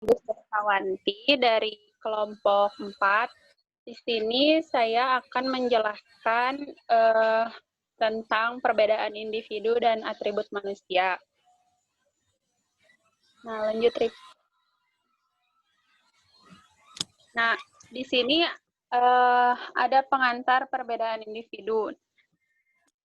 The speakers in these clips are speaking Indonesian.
Awanti dari kelompok 4. Di sini saya akan menjelaskan tentang perbedaan individu dan atribut manusia. Nah, lanjut, Rif. Nah, di sini ada pengantar perbedaan individu.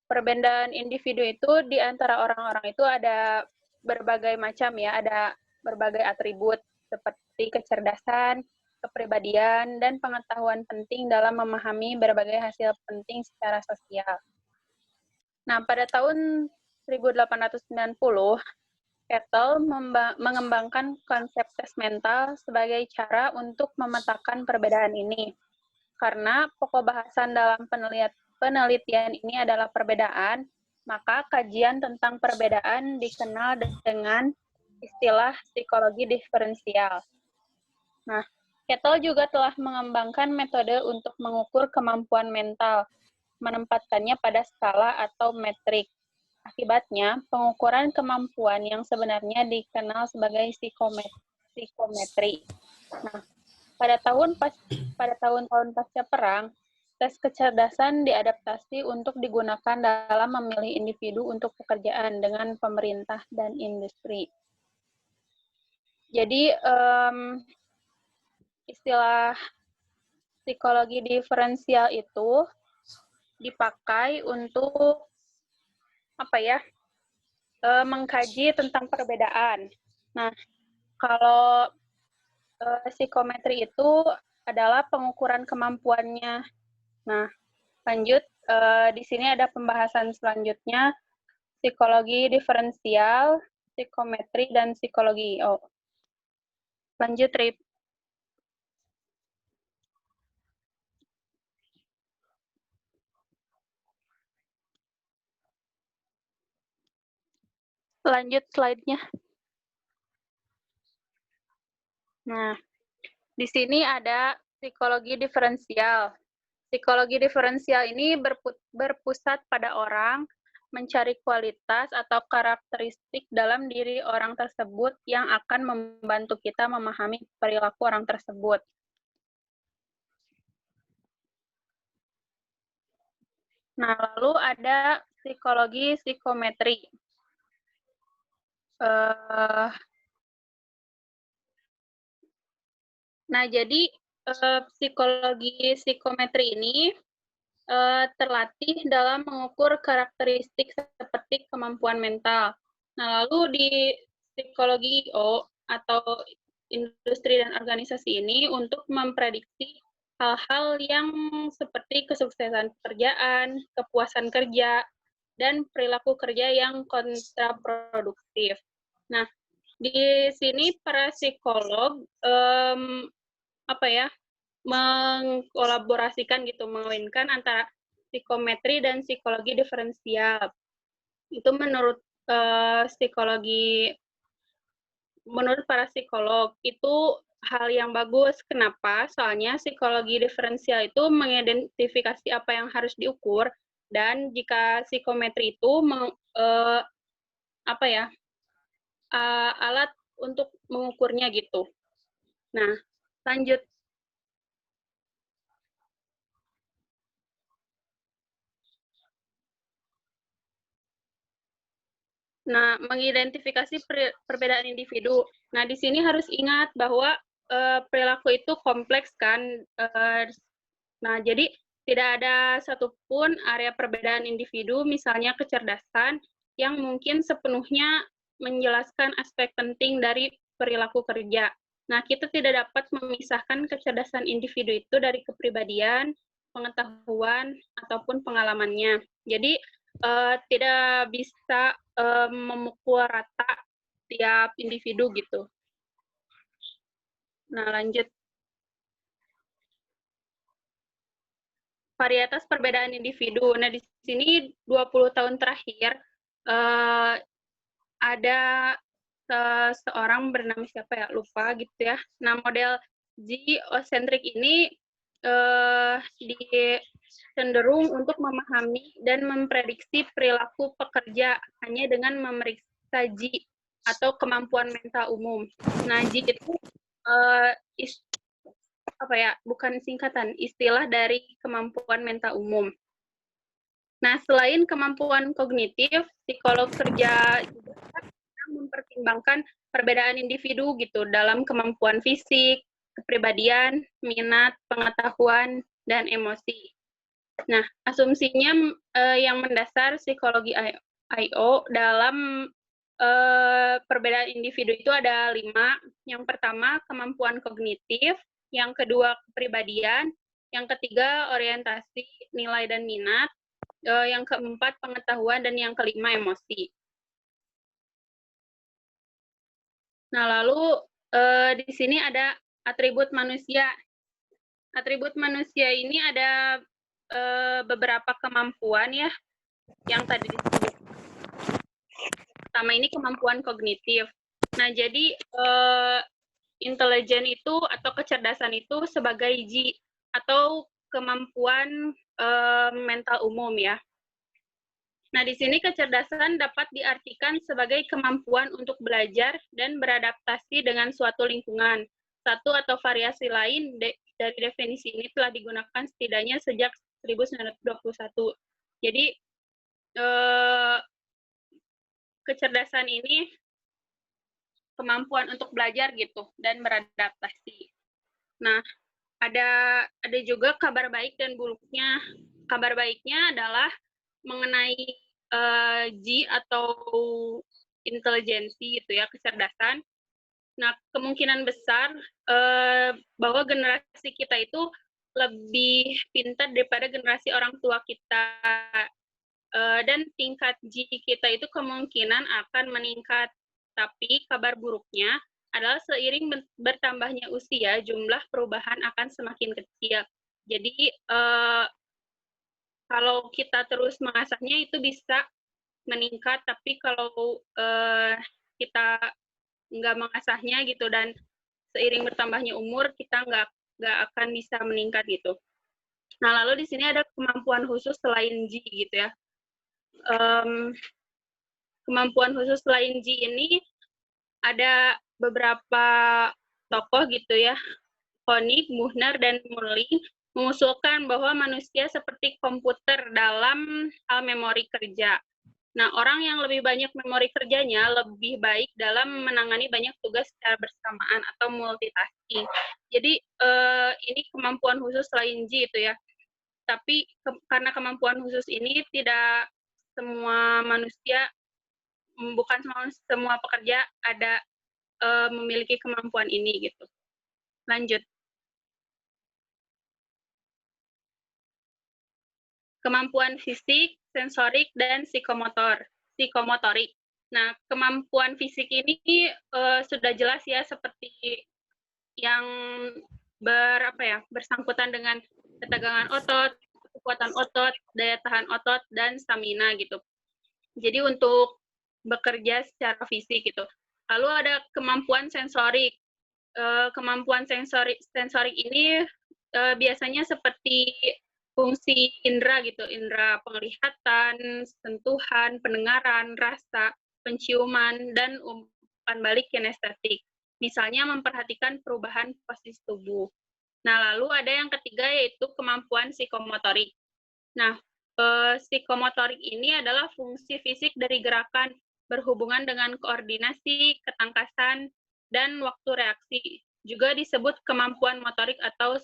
Perbedaan individu itu di antara orang-orang itu ada berbagai macam ya, ada berbagai atribut seperti kecerdasan, kepribadian, dan pengetahuan penting dalam memahami berbagai hasil penting secara sosial. Nah, pada tahun 1890, Kettle mengembangkan konsep tes mental sebagai cara untuk memetakan perbedaan ini. Karena pokok bahasan dalam penelitian ini adalah perbedaan, maka kajian tentang perbedaan dikenal dengan istilah psikologi diferensial. Nah, Kettle juga telah mengembangkan metode untuk mengukur kemampuan mental, menempatkannya pada skala atau metrik. Akibatnya, pengukuran kemampuan yang sebenarnya dikenal sebagai psikometri. Nah, pada tahun-tahun pasca perang, tes kecerdasan diadaptasi untuk digunakan dalam memilih individu untuk pekerjaan dengan pemerintah dan industri. Jadi, istilah psikologi diferensial itu dipakai untuk mengkaji tentang perbedaan. Nah, kalau psikometri itu adalah pengukuran kemampuannya. Nah, lanjut, di sini ada pembahasan selanjutnya, psikologi diferensial, psikometri, dan psikologi IO. Lanjut, Rip. Lanjut slide-nya. Nah, di sini ada psikologi diferensial. Psikologi diferensial ini berpusat pada orang, mencari kualitas atau karakteristik dalam diri orang tersebut yang akan membantu kita memahami perilaku orang tersebut. Nah, lalu ada psikologi psikometri. Nah, jadi psikologi psikometri ini terlatih dalam mengukur karakteristik seperti kemampuan mental. Nah, lalu di psikologi IO atau industri dan organisasi ini untuk memprediksi hal-hal yang seperti kesuksesan pekerjaan, kepuasan kerja, dan perilaku kerja yang kontraproduktif. Nah, di sini para psikolog mengkolaborasikan gitu, mengawinkan antara psikometri dan psikologi diferensial. Itu menurut menurut para psikolog itu hal yang bagus. Kenapa? Soalnya psikologi diferensial itu mengidentifikasi apa yang harus diukur, dan jika psikometri itu alat untuk mengukurnya gitu. Nah, lanjut. Nah, mengidentifikasi perbedaan individu. Nah, di sini harus ingat bahwa perilaku itu kompleks kan. Nah, jadi tidak ada satupun area perbedaan individu, misalnya kecerdasan, yang mungkin sepenuhnya menjelaskan aspek penting dari perilaku kerja. Nah, kita tidak dapat memisahkan kecerdasan individu itu dari kepribadian, pengetahuan, ataupun pengalamannya. Jadi, tidak bisa memukul rata tiap individu gitu. Nah, lanjut. Varietas perbedaan individu. Nah, di sini 20 tahun terakhir ada seorang bernama siapa ya, lupa gitu ya. Nah, model geocentric ini cenderung untuk memahami dan memprediksi perilaku pekerja hanya dengan memeriksa G atau kemampuan mental umum. Nah, G itu uh, is, bukan singkatan, istilah dari kemampuan mental umum. Nah, selain kemampuan kognitif, psikolog kerja juga mempertimbangkan perbedaan individu gitu dalam kemampuan fisik, kepribadian, minat, pengetahuan, dan emosi. Nah, asumsinya yang mendasar psikologi I.O. dalam perbedaan individu itu ada 5. Yang pertama, kemampuan kognitif. Yang kedua, kepribadian. Yang ketiga, orientasi, nilai, dan minat. Yang keempat, pengetahuan. Dan yang kelima, emosi. Nah, lalu di sini ada atribut manusia. Atribut manusia ini ada beberapa kemampuan ya, yang tadi disebut. Pertama ini kemampuan kognitif. Nah, jadi intelijen itu atau kecerdasan itu sebagai G atau kemampuan mental umum ya. Nah, di sini kecerdasan dapat diartikan sebagai kemampuan untuk belajar dan beradaptasi dengan suatu lingkungan. Satu atau variasi lain dari definisi ini telah digunakan setidaknya sejak 1921. Jadi, kecerdasan ini kemampuan untuk belajar gitu dan beradaptasi. Nah, ada juga kabar baik dan buruknya. Kabar baiknya adalah mengenai G atau intelijensi gitu ya, kecerdasan. Nah, kemungkinan besar bahwa generasi kita itu lebih pintar daripada generasi orang tua kita. Dan tingkat G kita itu kemungkinan akan meningkat. Tapi kabar buruknya adalah seiring bertambahnya usia, jumlah perubahan akan semakin kecil. Jadi, kalau kita terus mengasahnya itu bisa meningkat, tapi kalau kita nggak mengasahnya gitu dan seiring bertambahnya umur, kita nggak akan bisa meningkat gitu. Nah, lalu di sini ada kemampuan khusus selain G gitu ya. Kemampuan khusus selain G ini ada beberapa tokoh gitu ya, Koenig, Buchner, dan Murling mengusulkan bahwa manusia seperti komputer dalam hal memori kerja. Nah, orang yang lebih banyak memori kerjanya lebih baik dalam menangani banyak tugas secara bersamaan atau multitasking. Jadi, ini kemampuan khusus selain G itu ya. Tapi karena kemampuan khusus ini tidak semua manusia, bukan semua pekerja ada memiliki kemampuan ini gitu. Lanjut. Kemampuan fisik, sensorik, dan psikomotorik. Nah, kemampuan fisik ini sudah jelas ya, seperti yang bersangkutan dengan ketegangan otot, kekuatan otot, daya tahan otot, dan stamina gitu. Jadi untuk bekerja secara fisik gitu. Lalu ada kemampuan sensorik. Kemampuan sensorik ini biasanya seperti fungsi indera gitu, indera penglihatan, sentuhan, pendengaran, rasa, penciuman, dan umpan balik kinestetik. Misalnya memperhatikan perubahan posisi tubuh. Nah, lalu ada yang ketiga yaitu kemampuan psikomotorik. Nah, psikomotorik ini adalah fungsi fisik dari gerakan berhubungan dengan koordinasi, ketangkasan, dan waktu reaksi. Juga disebut kemampuan motorik atau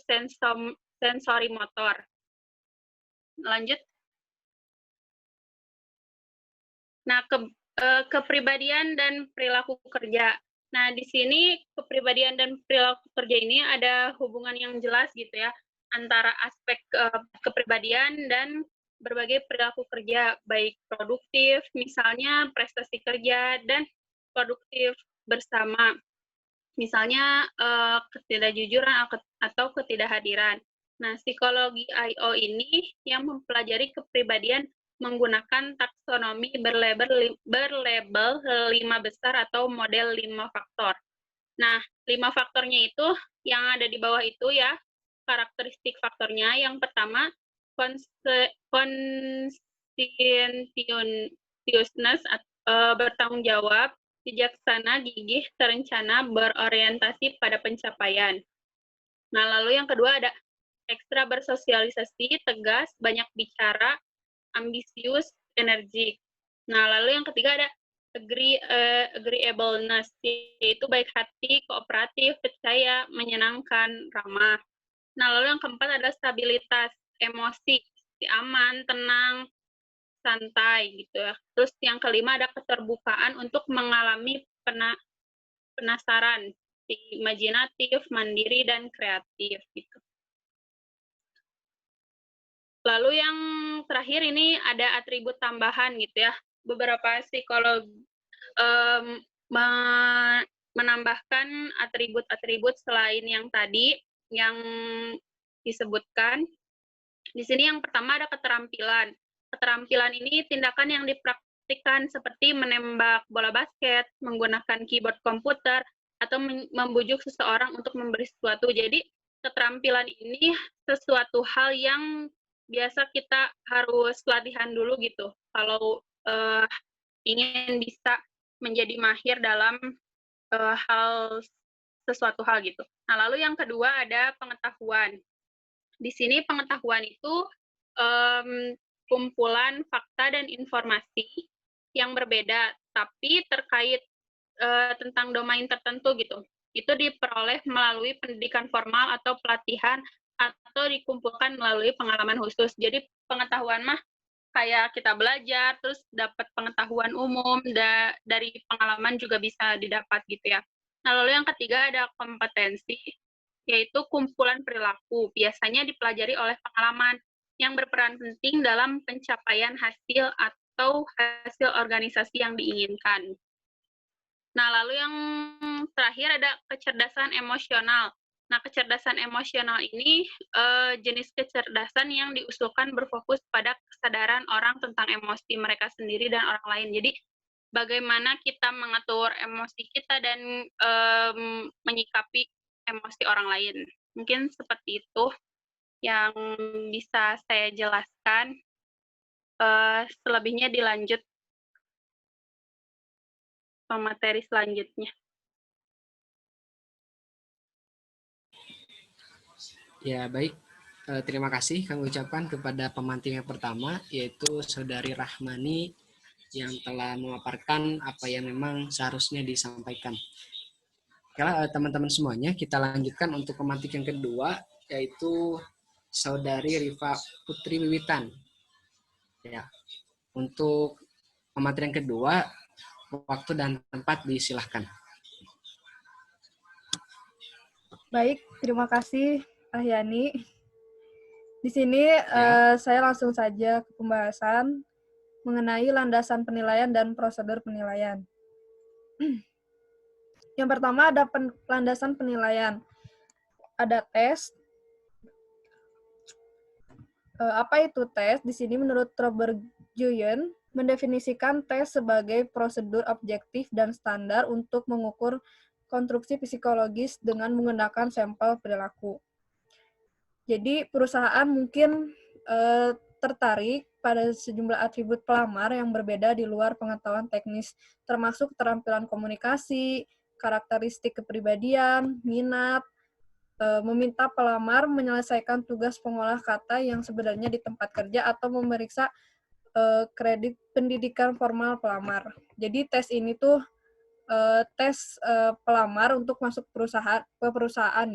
sensori motor. Lanjut. Nah, kepribadian dan perilaku kerja. Nah, di sini kepribadian dan perilaku kerja ini ada hubungan yang jelas gitu ya, antara aspek kepribadian dan berbagai perilaku kerja, baik produktif, misalnya prestasi kerja, dan produktif bersama, misalnya ketidakjujuran atau ketidakhadiran. Nah, psikologi I.O. ini yang mempelajari kepribadian menggunakan taksonomi berlabel 5 besar atau model 5 faktor. Nah, 5 faktornya itu yang ada di bawah itu ya, karakteristik faktornya. Yang pertama, conscientiousness, bertanggung jawab. bijaksana, gigih, terencana, berorientasi pada pencapaian. Nah, lalu yang kedua ada ekstra bersosialisasi, tegas, banyak bicara, ambisius, energik. Nah, lalu yang ketiga ada agreeableness, yaitu baik hati, kooperatif, percaya, menyenangkan, ramah. Nah, lalu yang keempat ada stabilitas emosi, aman, tenang, santai gitu ya. Terus yang kelima ada keterbukaan untuk mengalami penasaran, imajinatif, mandiri, dan kreatif gitu. Lalu yang terakhir ini ada atribut tambahan gitu ya. Beberapa psikolog menambahkan atribut-atribut selain yang tadi yang disebutkan. Di sini yang pertama ada keterampilan. Keterampilan ini tindakan yang dipraktikkan seperti menembak bola basket, menggunakan keyboard komputer, atau membujuk seseorang untuk memberi sesuatu. Jadi keterampilan ini sesuatu hal yang biasa kita harus latihan dulu gitu. Kalau ingin bisa menjadi mahir dalam sesuatu hal gitu. Nah, lalu yang kedua ada pengetahuan. Di sini pengetahuan itu kumpulan fakta dan informasi yang berbeda, tapi terkait tentang domain tertentu gitu. Itu diperoleh melalui pendidikan formal atau pelatihan atau dikumpulkan melalui pengalaman khusus. Jadi pengetahuan mah kayak kita belajar, terus dapat pengetahuan umum, dari pengalaman juga bisa didapat gitu ya. Nah, lalu yang ketiga ada kompetensi, yaitu kumpulan perilaku, biasanya dipelajari oleh pengalaman yang berperan penting dalam pencapaian hasil atau hasil organisasi yang diinginkan. Nah, lalu yang terakhir ada kecerdasan emosional. Nah, kecerdasan emosional ini jenis kecerdasan yang diusulkan berfokus pada kesadaran orang tentang emosi mereka sendiri dan orang lain. Jadi, bagaimana kita mengatur emosi kita dan menyikapi emosi orang lain. Mungkin seperti itu yang bisa saya jelaskan. Selebihnya dilanjut ke materi selanjutnya. Ya, baik. Terima kasih kami ucapkan kepada pemantik yang pertama, yaitu Saudari Rahmani yang telah memaparkan apa yang memang seharusnya disampaikan. Kalau teman-teman semuanya, kita lanjutkan untuk pemantik yang kedua, yaitu Saudari Rifa Putri Wiwitan. Ya, untuk pemantik yang kedua, waktu dan tempat disilahkan. Baik, terima kasih Ahyani. Di sini saya langsung saja ke pembahasan mengenai landasan penilaian dan prosedur penilaian. Yang pertama ada landasan penilaian. Ada tes. Apa itu tes? Di sini menurut Robert Guyon mendefinisikan tes sebagai prosedur objektif dan standar untuk mengukur konstruksi psikologis dengan menggunakan sampel perilaku. Jadi perusahaan mungkin tertarik pada sejumlah atribut pelamar yang berbeda di luar pengetahuan teknis, termasuk keterampilan komunikasi, karakteristik kepribadian, minat, meminta pelamar menyelesaikan tugas pengolah kata yang sebenarnya di tempat kerja atau memeriksa kredit pendidikan formal pelamar. Jadi tes ini tuh tes pelamar untuk masuk perusahaan.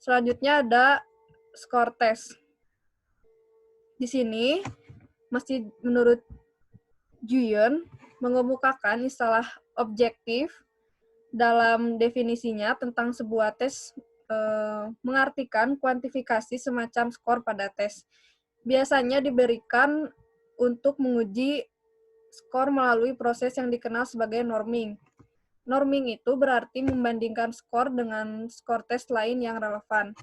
Selanjutnya ada skor tes. Di sini masih menurut Guyon mengemukakan istilah objektif dalam definisinya tentang sebuah tes mengartikan kuantifikasi semacam skor pada tes. Biasanya diberikan untuk menguji skor melalui proses yang dikenal sebagai norming. Norming itu berarti membandingkan skor dengan skor tes lain yang relevan.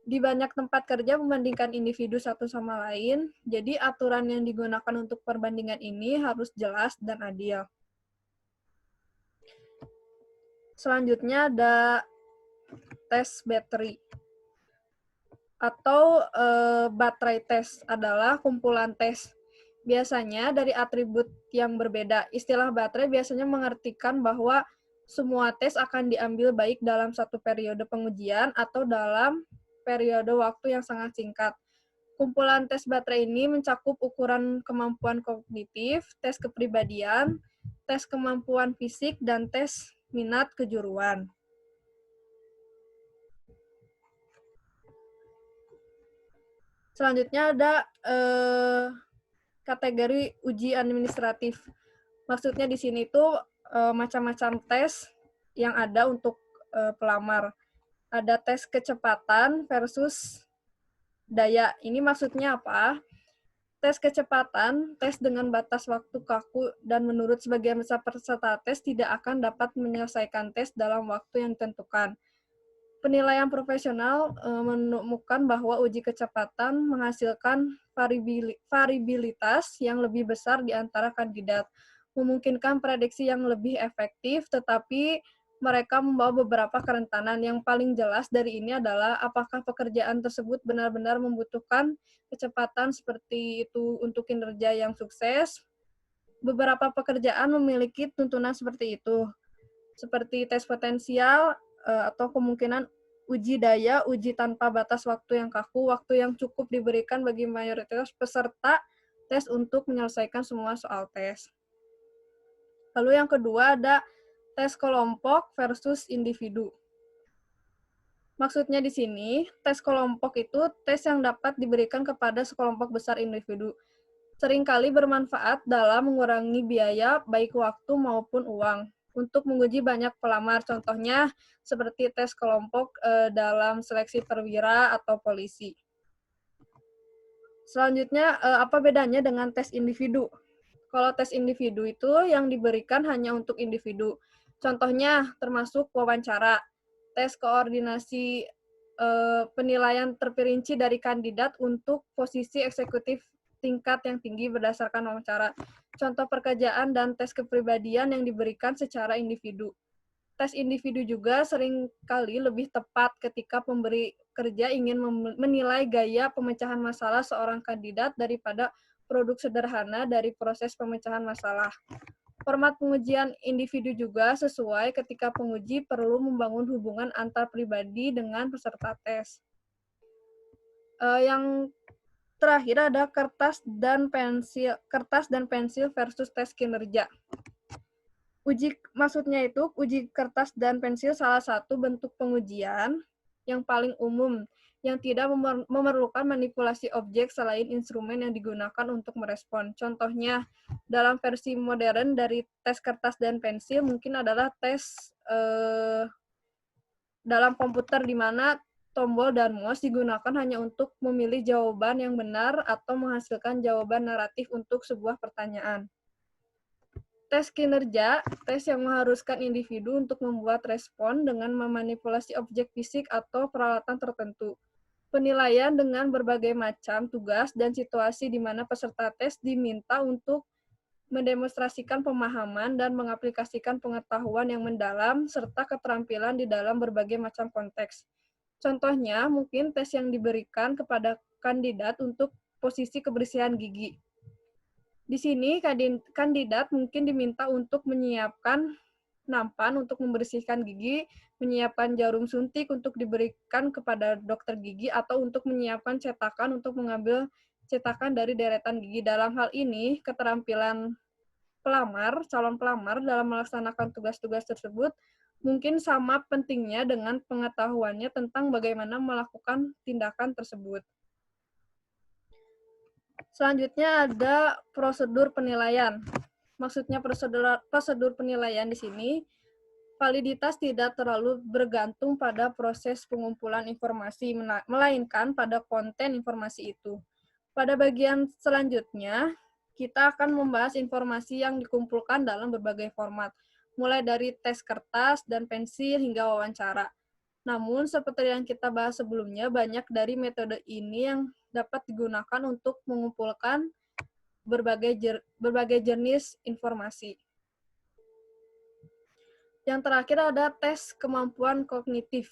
Di banyak tempat kerja membandingkan individu satu sama lain, jadi aturan yang digunakan untuk perbandingan ini harus jelas dan adil. Selanjutnya ada tes battery atau baterai tes adalah kumpulan tes biasanya dari atribut yang berbeda. Istilah baterai biasanya mengartikan bahwa semua tes akan diambil baik dalam satu periode pengujian atau dalam periode waktu yang sangat singkat. Kumpulan tes baterai ini mencakup ukuran kemampuan kognitif, tes kepribadian, tes kemampuan fisik, dan tes minat kejuruan. Selanjutnya ada kategori uji administratif. Maksudnya di sini tuh macam-macam tes yang ada untuk pelamar. Ada tes kecepatan versus daya. Ini maksudnya apa? Tes kecepatan, tes dengan batas waktu kaku dan menurut sebagian besar peserta tes tidak akan dapat menyelesaikan tes dalam waktu yang ditentukan. Penilaian profesional menemukan bahwa uji kecepatan menghasilkan variabilitas yang lebih besar di antara kandidat, memungkinkan prediksi yang lebih efektif, tetapi mereka membawa beberapa kerentanan. Yang paling jelas dari ini adalah apakah pekerjaan tersebut benar-benar membutuhkan kecepatan seperti itu untuk kinerja yang sukses. Beberapa pekerjaan memiliki tuntunan seperti itu, seperti tes potensial atau kemungkinan uji daya, uji tanpa batas waktu yang kaku, waktu yang cukup diberikan bagi mayoritas peserta tes untuk menyelesaikan semua soal tes. Lalu yang kedua ada tes kelompok versus individu. Maksudnya di sini, tes kelompok itu tes yang dapat diberikan kepada sekelompok besar individu. Seringkali bermanfaat dalam mengurangi biaya baik waktu maupun uang untuk menguji banyak pelamar. Contohnya seperti tes kelompok dalam seleksi perwira atau polisi. Selanjutnya, apa bedanya dengan tes individu? Kalau tes individu itu yang diberikan hanya untuk individu. Contohnya termasuk wawancara, tes koordinasi penilaian terperinci dari kandidat untuk posisi eksekutif tingkat yang tinggi berdasarkan wawancara. Contoh pekerjaan dan tes kepribadian yang diberikan secara individu. Tes individu juga seringkali lebih tepat ketika pemberi kerja ingin menilai gaya pemecahan masalah seorang kandidat daripada produk sederhana dari proses pemecahan masalah. Format pengujian individu juga sesuai ketika penguji perlu membangun hubungan antar pribadi dengan peserta tes. Yang terakhir ada kertas dan pensil versus tes kinerja. Maksudnya itu uji kertas dan pensil salah satu bentuk pengujian yang paling umum yang tidak memerlukan manipulasi objek selain instrumen yang digunakan untuk merespon. Contohnya, dalam versi modern dari tes kertas dan pensil mungkin adalah tes dalam komputer di mana tombol dan mouse digunakan hanya untuk memilih jawaban yang benar atau menghasilkan jawaban naratif untuk sebuah pertanyaan. Tes kinerja, tes yang mengharuskan individu untuk membuat respon dengan memanipulasi objek fisik atau peralatan tertentu. Penilaian dengan berbagai macam tugas dan situasi di mana peserta tes diminta untuk mendemonstrasikan pemahaman dan mengaplikasikan pengetahuan yang mendalam serta keterampilan di dalam berbagai macam konteks. Contohnya, mungkin tes yang diberikan kepada kandidat untuk posisi kebersihan gigi. Di sini, kandidat mungkin diminta untuk menyiapkan nampan untuk membersihkan gigi, menyiapkan jarum suntik untuk diberikan kepada dokter gigi, atau untuk menyiapkan cetakan untuk mengambil cetakan dari deretan gigi. Dalam hal ini, keterampilan calon pelamar dalam melaksanakan tugas-tugas tersebut mungkin sama pentingnya dengan pengetahuannya tentang bagaimana melakukan tindakan tersebut. Selanjutnya ada prosedur penilaian. Maksudnya prosedur penilaian di sini, validitas tidak terlalu bergantung pada proses pengumpulan informasi, melainkan pada konten informasi itu. Pada bagian selanjutnya, kita akan membahas informasi yang dikumpulkan dalam berbagai format, mulai dari tes kertas dan pensil hingga wawancara. Namun, seperti yang kita bahas sebelumnya, banyak dari metode ini yang dapat digunakan untuk mengumpulkan berbagai jenis informasi. Yang terakhir ada tes kemampuan kognitif.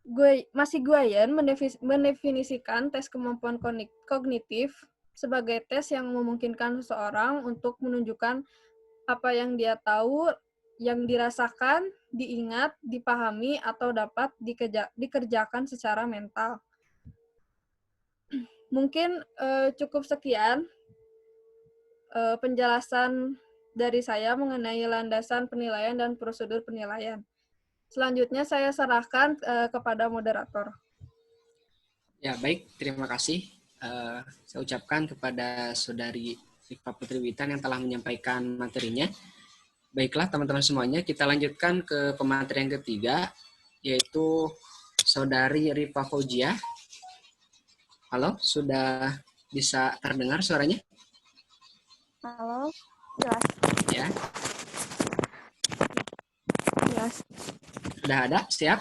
Guyen mendefinisikan tes kemampuan kognitif sebagai tes yang memungkinkan seseorang untuk menunjukkan apa yang dia tahu, yang dirasakan, diingat, dipahami, atau dapat dikerjakan secara mental. Mungkin cukup sekian penjelasan dari saya mengenai landasan penilaian dan prosedur penilaian. Selanjutnya saya serahkan kepada moderator. Ya, baik. Terima kasih. Saya ucapkan kepada Saudari Rifka Putri Witan yang telah menyampaikan materinya. Baiklah, teman-teman semuanya, kita lanjutkan ke pemateri yang ketiga, yaitu Saudari Rifa Fauzia. Halo, sudah bisa terdengar suaranya? Halo, jelas. Ya, Jelas. sudah ada? Siap?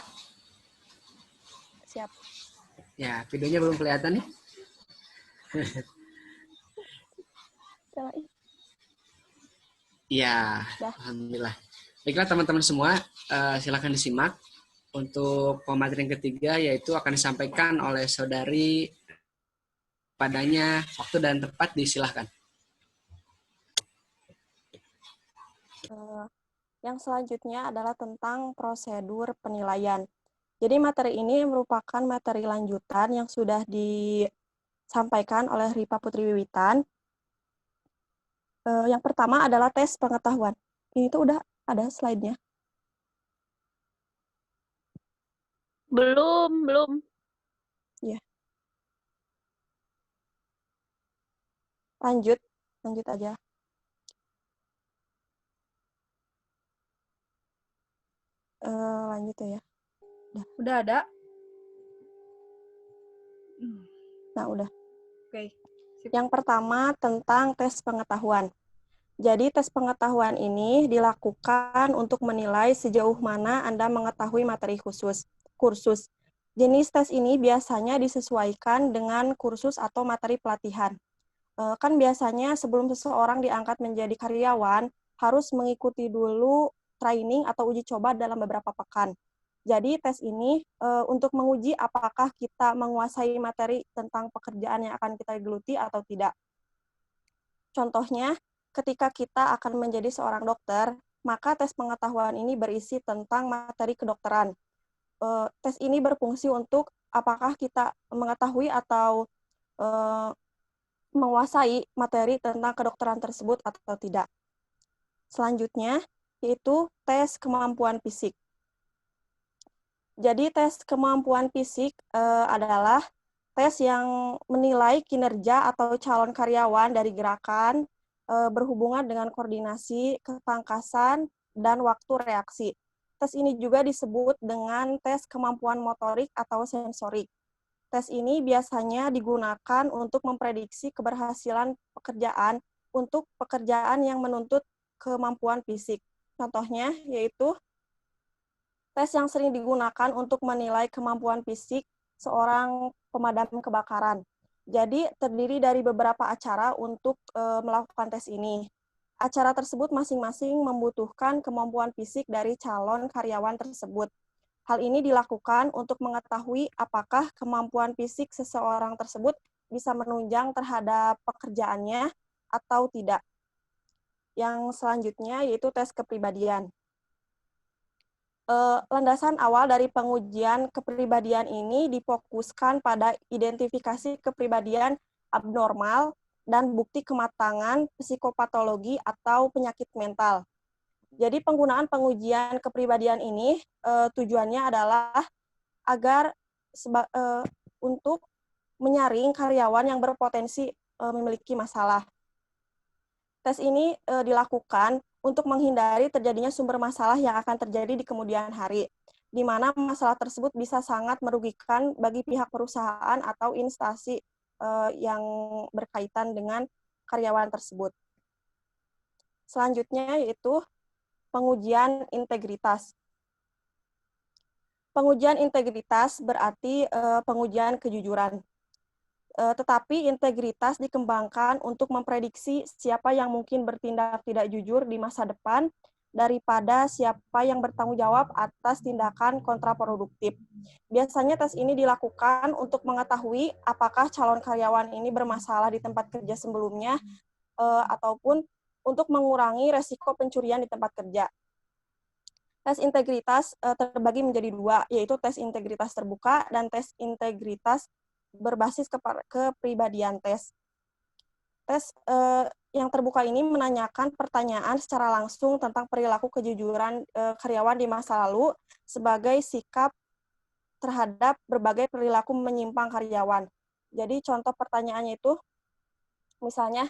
Siap. Ya, videonya belum kelihatan nih. Ya, alhamdulillah. Baiklah teman-teman semua, silakan disimak. Untuk pemateri yang ketiga, yaitu akan disampaikan oleh Saudari. Padanya waktu dan tepat disilahkan. Yang selanjutnya adalah tentang prosedur penilaian. Jadi materi ini merupakan materi lanjutan yang sudah disampaikan oleh Rifa Putri Wiwitan. Yang pertama adalah tes pengetahuan. Ini tuh udah ada slide-nya. Belum. Ya. Lanjut aja. Lanjut ya. Udah ada? Nah, udah. Oke. Yang pertama tentang tes pengetahuan. Jadi tes pengetahuan ini dilakukan untuk menilai sejauh mana Anda mengetahui materi kursus. Jenis tes ini biasanya disesuaikan dengan kursus atau materi pelatihan. Kan biasanya sebelum seseorang diangkat menjadi karyawan, harus mengikuti dulu training atau uji coba dalam beberapa pekan. Jadi tes ini untuk menguji apakah kita menguasai materi tentang pekerjaan yang akan kita geluti atau tidak. Contohnya, ketika kita akan menjadi seorang dokter, maka tes pengetahuan ini berisi tentang materi kedokteran. Tes ini berfungsi untuk apakah kita mengetahui atau menguasai materi tentang kedokteran tersebut atau tidak. Selanjutnya, yaitu tes kemampuan fisik. Jadi tes kemampuan fisik adalah tes yang menilai kinerja atau calon karyawan dari gerakan berhubungan dengan koordinasi, ketangkasan, dan waktu reaksi. Tes ini juga disebut dengan tes kemampuan motorik atau sensorik. Tes ini biasanya digunakan untuk memprediksi keberhasilan pekerjaan untuk pekerjaan yang menuntut kemampuan fisik. Contohnya yaitu tes yang sering digunakan untuk menilai kemampuan fisik seorang pemadam kebakaran. Jadi terdiri dari beberapa acara untuk melakukan tes ini. Acara tersebut masing-masing membutuhkan kemampuan fisik dari calon karyawan tersebut. Hal ini dilakukan untuk mengetahui apakah kemampuan fisik seseorang tersebut bisa menunjang terhadap pekerjaannya atau tidak. Yang selanjutnya yaitu tes kepribadian. Landasan awal dari pengujian kepribadian ini difokuskan pada identifikasi kepribadian abnormal dan bukti kematangan psikopatologi atau penyakit mental. Jadi penggunaan pengujian kepribadian ini tujuannya adalah agar untuk menyaring karyawan yang berpotensi memiliki masalah. Tes ini dilakukan untuk menghindari terjadinya sumber masalah yang akan terjadi di kemudian hari, di mana masalah tersebut bisa sangat merugikan bagi pihak perusahaan atau instansi yang berkaitan dengan karyawan tersebut. Selanjutnya yaitu pengujian integritas. Pengujian integritas berarti pengujian kejujuran. Tetapi integritas dikembangkan untuk memprediksi siapa yang mungkin bertindak tidak jujur di masa depan daripada siapa yang bertanggung jawab atas tindakan kontraproduktif. Biasanya tes ini dilakukan untuk mengetahui apakah calon karyawan ini bermasalah di tempat kerja sebelumnya ataupun untuk mengurangi resiko pencurian di tempat kerja. Tes integritas terbagi menjadi dua, yaitu tes integritas terbuka dan tes integritas berbasis kepribadian tes. Tes yang terbuka ini menanyakan pertanyaan secara langsung tentang perilaku kejujuran karyawan di masa lalu sebagai sikap terhadap berbagai perilaku menyimpang karyawan. Jadi contoh pertanyaannya itu, misalnya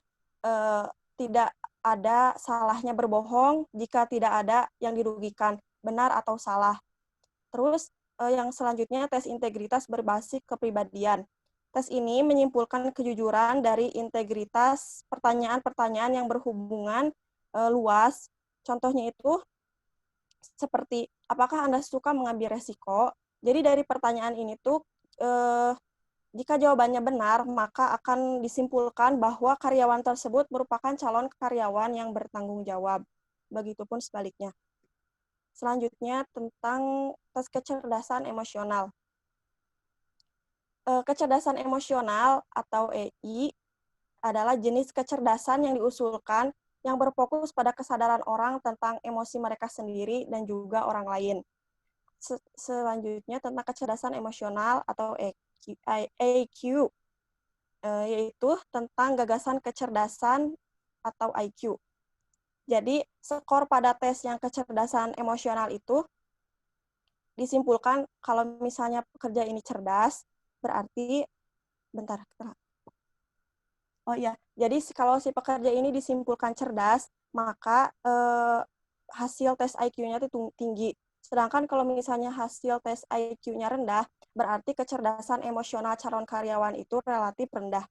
tidak ada salahnya berbohong jika tidak ada yang dirugikan, benar atau salah. Terus yang selanjutnya tes integritas berbasis kepribadian. Tes ini menyimpulkan kejujuran dari integritas pertanyaan-pertanyaan yang berhubungan luas. Contohnya itu seperti, apakah Anda suka mengambil resiko? Jadi dari pertanyaan ini tuh jika jawabannya benar, maka akan disimpulkan bahwa karyawan tersebut merupakan calon karyawan yang bertanggung jawab. Begitupun sebaliknya. Selanjutnya tentang tes kecerdasan emosional. Kecerdasan emosional atau EI adalah jenis kecerdasan yang diusulkan yang berfokus pada kesadaran orang tentang emosi mereka sendiri dan juga orang lain. Selanjutnya tentang kecerdasan emosional atau EQ, yaitu tentang gagasan kecerdasan atau IQ. Jadi, skor pada tes yang kecerdasan emosional itu disimpulkan kalau misalnya pekerja ini cerdas, berarti, oh ya, jadi kalau si pekerja ini disimpulkan cerdas, maka hasil tes IQ-nya itu tinggi. Sedangkan kalau misalnya hasil tes IQ-nya rendah, berarti kecerdasan emosional calon karyawan itu relatif rendah.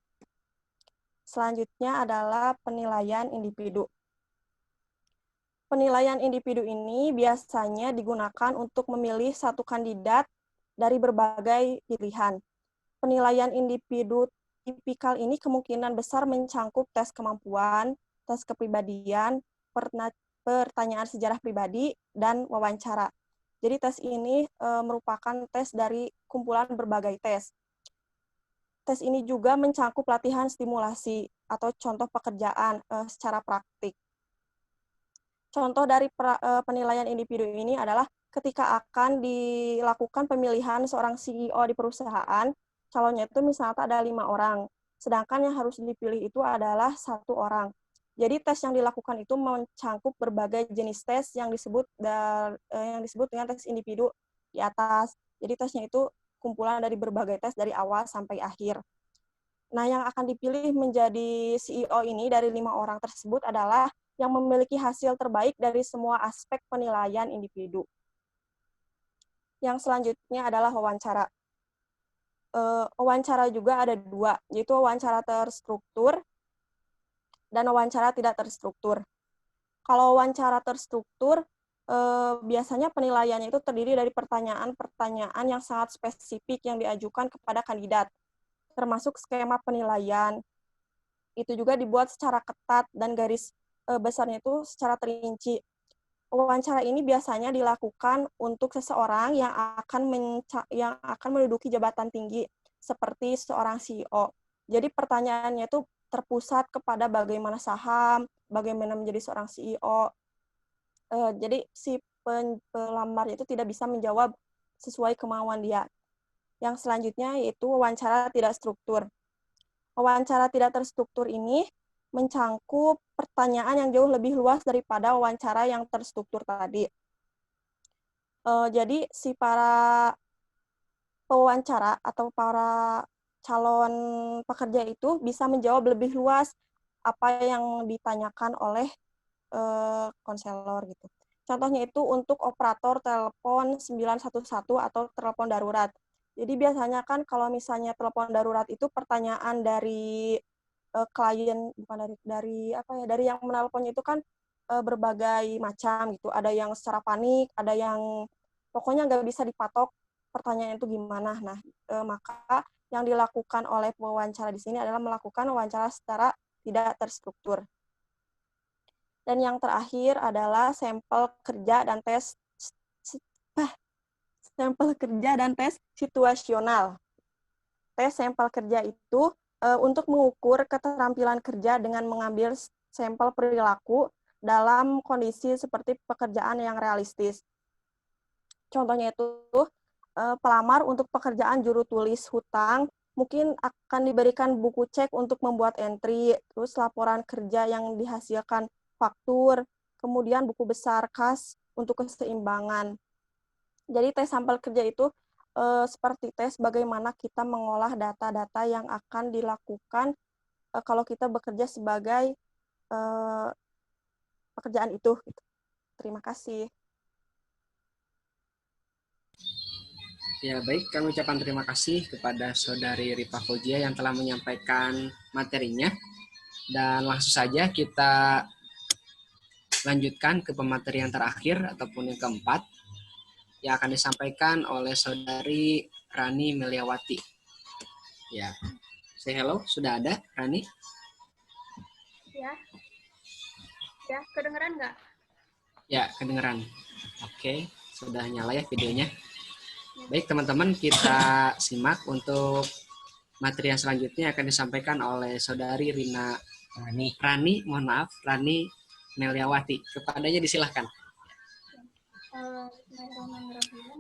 Selanjutnya adalah penilaian individu. Penilaian individu ini biasanya digunakan untuk memilih satu kandidat dari berbagai pilihan. Penilaian individu tipikal ini kemungkinan besar mencangkup tes kemampuan, tes kepribadian, pertanyaan sejarah pribadi, dan wawancara. Jadi tes ini merupakan tes dari kumpulan berbagai tes. Tes ini juga mencangkup latihan stimulasi atau contoh pekerjaan secara praktik. Contoh dari penilaian individu ini adalah ketika akan dilakukan pemilihan seorang CEO di perusahaan, calonnya itu misalnya ada 5 orang, sedangkan yang harus dipilih itu adalah 1 orang. Jadi tes yang dilakukan itu mencangkup berbagai jenis tes yang disebut dengan tes individu di atas. Jadi tesnya itu kumpulan dari berbagai tes dari awal sampai akhir. Nah, yang akan dipilih menjadi CEO ini dari 5 orang tersebut adalah yang memiliki hasil terbaik dari semua aspek penilaian individu. Yang selanjutnya adalah wawancara. Wawancara juga ada 2, yaitu wawancara terstruktur dan wawancara tidak terstruktur. Kalau wawancara terstruktur, biasanya penilaiannya itu terdiri dari pertanyaan-pertanyaan yang sangat spesifik yang diajukan kepada kandidat, termasuk skema penilaian. Itu juga dibuat secara ketat dan garis besarnya itu secara terinci. Wawancara ini biasanya dilakukan untuk seseorang yang akan menduduki jabatan tinggi seperti seorang CEO. Jadi pertanyaannya itu terpusat kepada bagaimana saham, bagaimana menjadi seorang CEO. Jadi si pelamar itu tidak bisa menjawab sesuai kemauan dia. Yang selanjutnya yaitu wawancara tidak struktur. Wawancara tidak terstruktur ini mencangkup pertanyaan yang jauh lebih luas daripada wawancara yang terstruktur tadi. Jadi si para pewawancara atau para calon pekerja itu bisa menjawab lebih luas apa yang ditanyakan oleh konselor gitu. Contohnya itu untuk operator telepon 911 atau telepon darurat. Jadi biasanya kan kalau misalnya telepon darurat itu pertanyaan dari klien, bukan dari yang menelponnya itu kan berbagai macam gitu. Ada yang secara panik, ada yang pokoknya nggak bisa dipatok pertanyaan itu gimana. Nah, maka yang dilakukan oleh pewawancara di sini adalah melakukan wawancara secara tidak terstruktur. Dan yang terakhir adalah sampel kerja dan tes situasional. Tes sampel kerja itu untuk mengukur keterampilan kerja dengan mengambil sampel perilaku dalam kondisi seperti pekerjaan yang realistis. Contohnya itu pelamar untuk pekerjaan juru tulis hutang mungkin akan diberikan buku cek untuk membuat entry, terus laporan kerja yang dihasilkan faktur, kemudian buku besar kas untuk keseimbangan. Jadi tes sampel kerja itu seperti tes bagaimana kita mengolah data-data yang akan dilakukan kalau kita bekerja sebagai pekerjaan itu. Terima kasih. Ya, baik, kami ucapkan terima kasih kepada Saudari Rifa Fauzia yang telah menyampaikan materinya. Dan langsung saja kita lanjutkan ke pemateri yang terakhir ataupun yang keempat yang akan disampaikan oleh Saudari Rani Meliawati. Ya, say hello, sudah ada Rani? Ya, kedengeran nggak? Ya, kedengeran. Oke, sudah nyala ya videonya. Baik teman-teman, kita simak untuk materi yang selanjutnya akan disampaikan oleh Saudari Rani Meliawati. Kepadanya disilahkan. Bismillahirrahmanirrahim.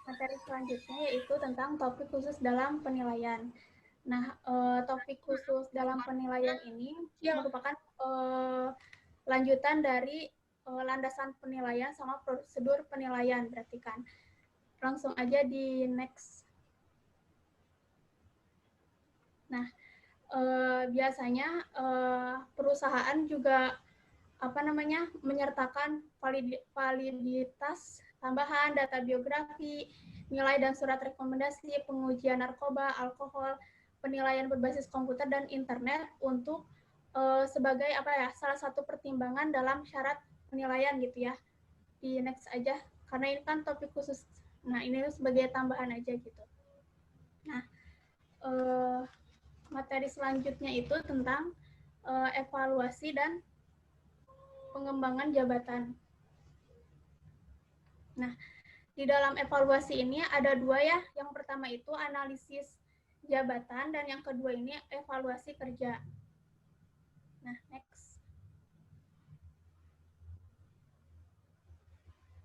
Materi selanjutnya yaitu tentang topik khusus dalam penilaian. Nah, topik khusus dalam penilaian ini merupakan lanjutan dari landasan penilaian sama prosedur penilaian, berarti kan. Langsung aja di next. Nah, biasanya perusahaan juga menyertakan validitas tambahan, data biografi, nilai dan surat rekomendasi, pengujian narkoba, alkohol, penilaian berbasis komputer dan internet untuk sebagai salah satu pertimbangan dalam syarat penilaian gitu ya. Di next aja, karena ini kan topik khusus. Nah, ini sebagai tambahan aja gitu. Nah, materi selanjutnya itu tentang evaluasi dan pengembangan jabatan. Nah, di dalam evaluasi ini ada dua ya. Yang pertama itu analisis jabatan dan yang kedua ini evaluasi kerja. Nah, next.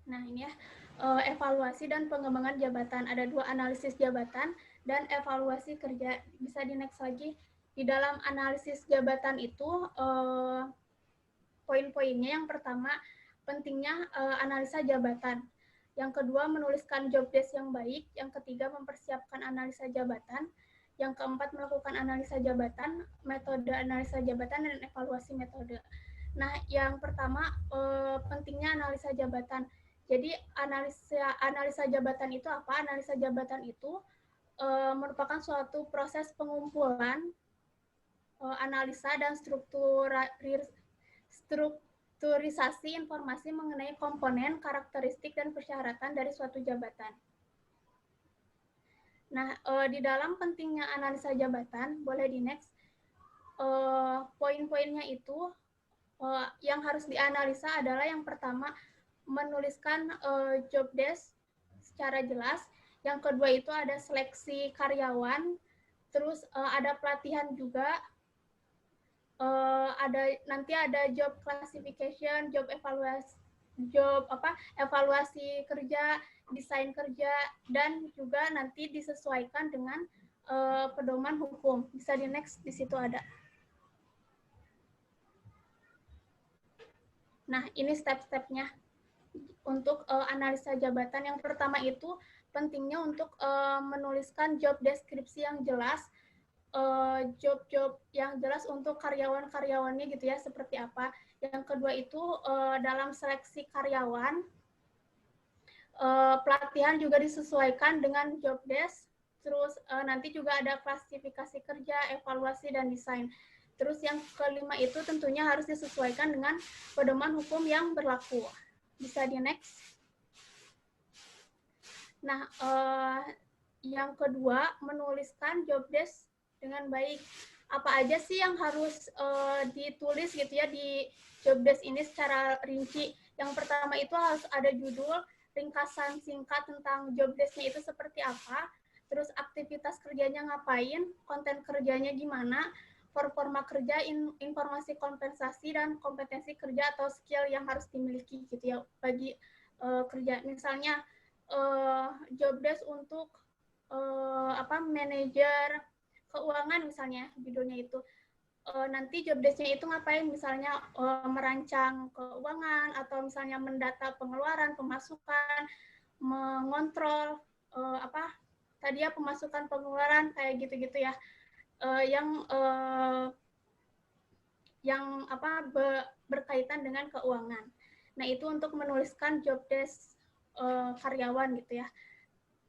Nah, ini ya, evaluasi dan pengembangan jabatan. Ada dua, analisis jabatan dan evaluasi kerja. Bisa di next lagi. Di dalam analisis jabatan itu, poin-poinnya yang pertama, pentingnya analisa jabatan. Yang kedua, menuliskan job desk yang baik. Yang ketiga, mempersiapkan analisa jabatan. Yang keempat, melakukan analisa jabatan, metode analisa jabatan, dan evaluasi metode. Nah, yang pertama, pentingnya analisa jabatan. Jadi, analisa jabatan itu apa? Analisa jabatan itu merupakan suatu proses pengumpulan, analisa, dan strukturisasi informasi mengenai komponen, karakteristik, dan persyaratan dari suatu jabatan. Nah, di dalam pentingnya analisa jabatan, boleh di next, poin-poinnya itu yang harus dianalisa adalah yang pertama, menuliskan job desk secara jelas. Yang kedua itu ada seleksi karyawan, terus ada pelatihan juga, nanti ada job classification, evaluasi kerja, desain kerja, dan juga nanti disesuaikan dengan pedoman hukum. Bisa di next, di situ ada. Nah, ini step-stepnya untuk analisa jabatan. Yang pertama itu pentingnya untuk menuliskan job deskripsi yang jelas, job-job yang jelas untuk karyawan-karyawannya gitu ya, seperti apa. Yang kedua itu dalam seleksi karyawan, pelatihan juga disesuaikan dengan job desk, terus nanti juga ada klasifikasi kerja, evaluasi, dan desain. Terus yang kelima itu tentunya harus disesuaikan dengan pedoman hukum yang berlaku. Bisa di next. Nah, yang kedua, menuliskan job desk dengan baik. apa aja sih yang harus ditulis gitu ya di job desk ini secara rinci. Yang pertama itu harus ada judul, ringkasan singkat tentang job desk-nya itu seperti apa, terus aktivitas kerjanya ngapain, konten kerjanya gimana, performa kerja, informasi kompensasi, dan kompetensi kerja atau skill yang harus dimiliki gitu ya bagi kerja. Misalnya job desk untuk manajer keuangan misalnya judulnya itu. Nanti job desk-nya itu ngapain, misalnya merancang keuangan atau misalnya mendata pengeluaran, pemasukan, mengontrol tadi ya pemasukan pengeluaran kayak gitu-gitu ya. Yang berkaitan dengan keuangan. Nah, itu untuk menuliskan job desk karyawan gitu ya.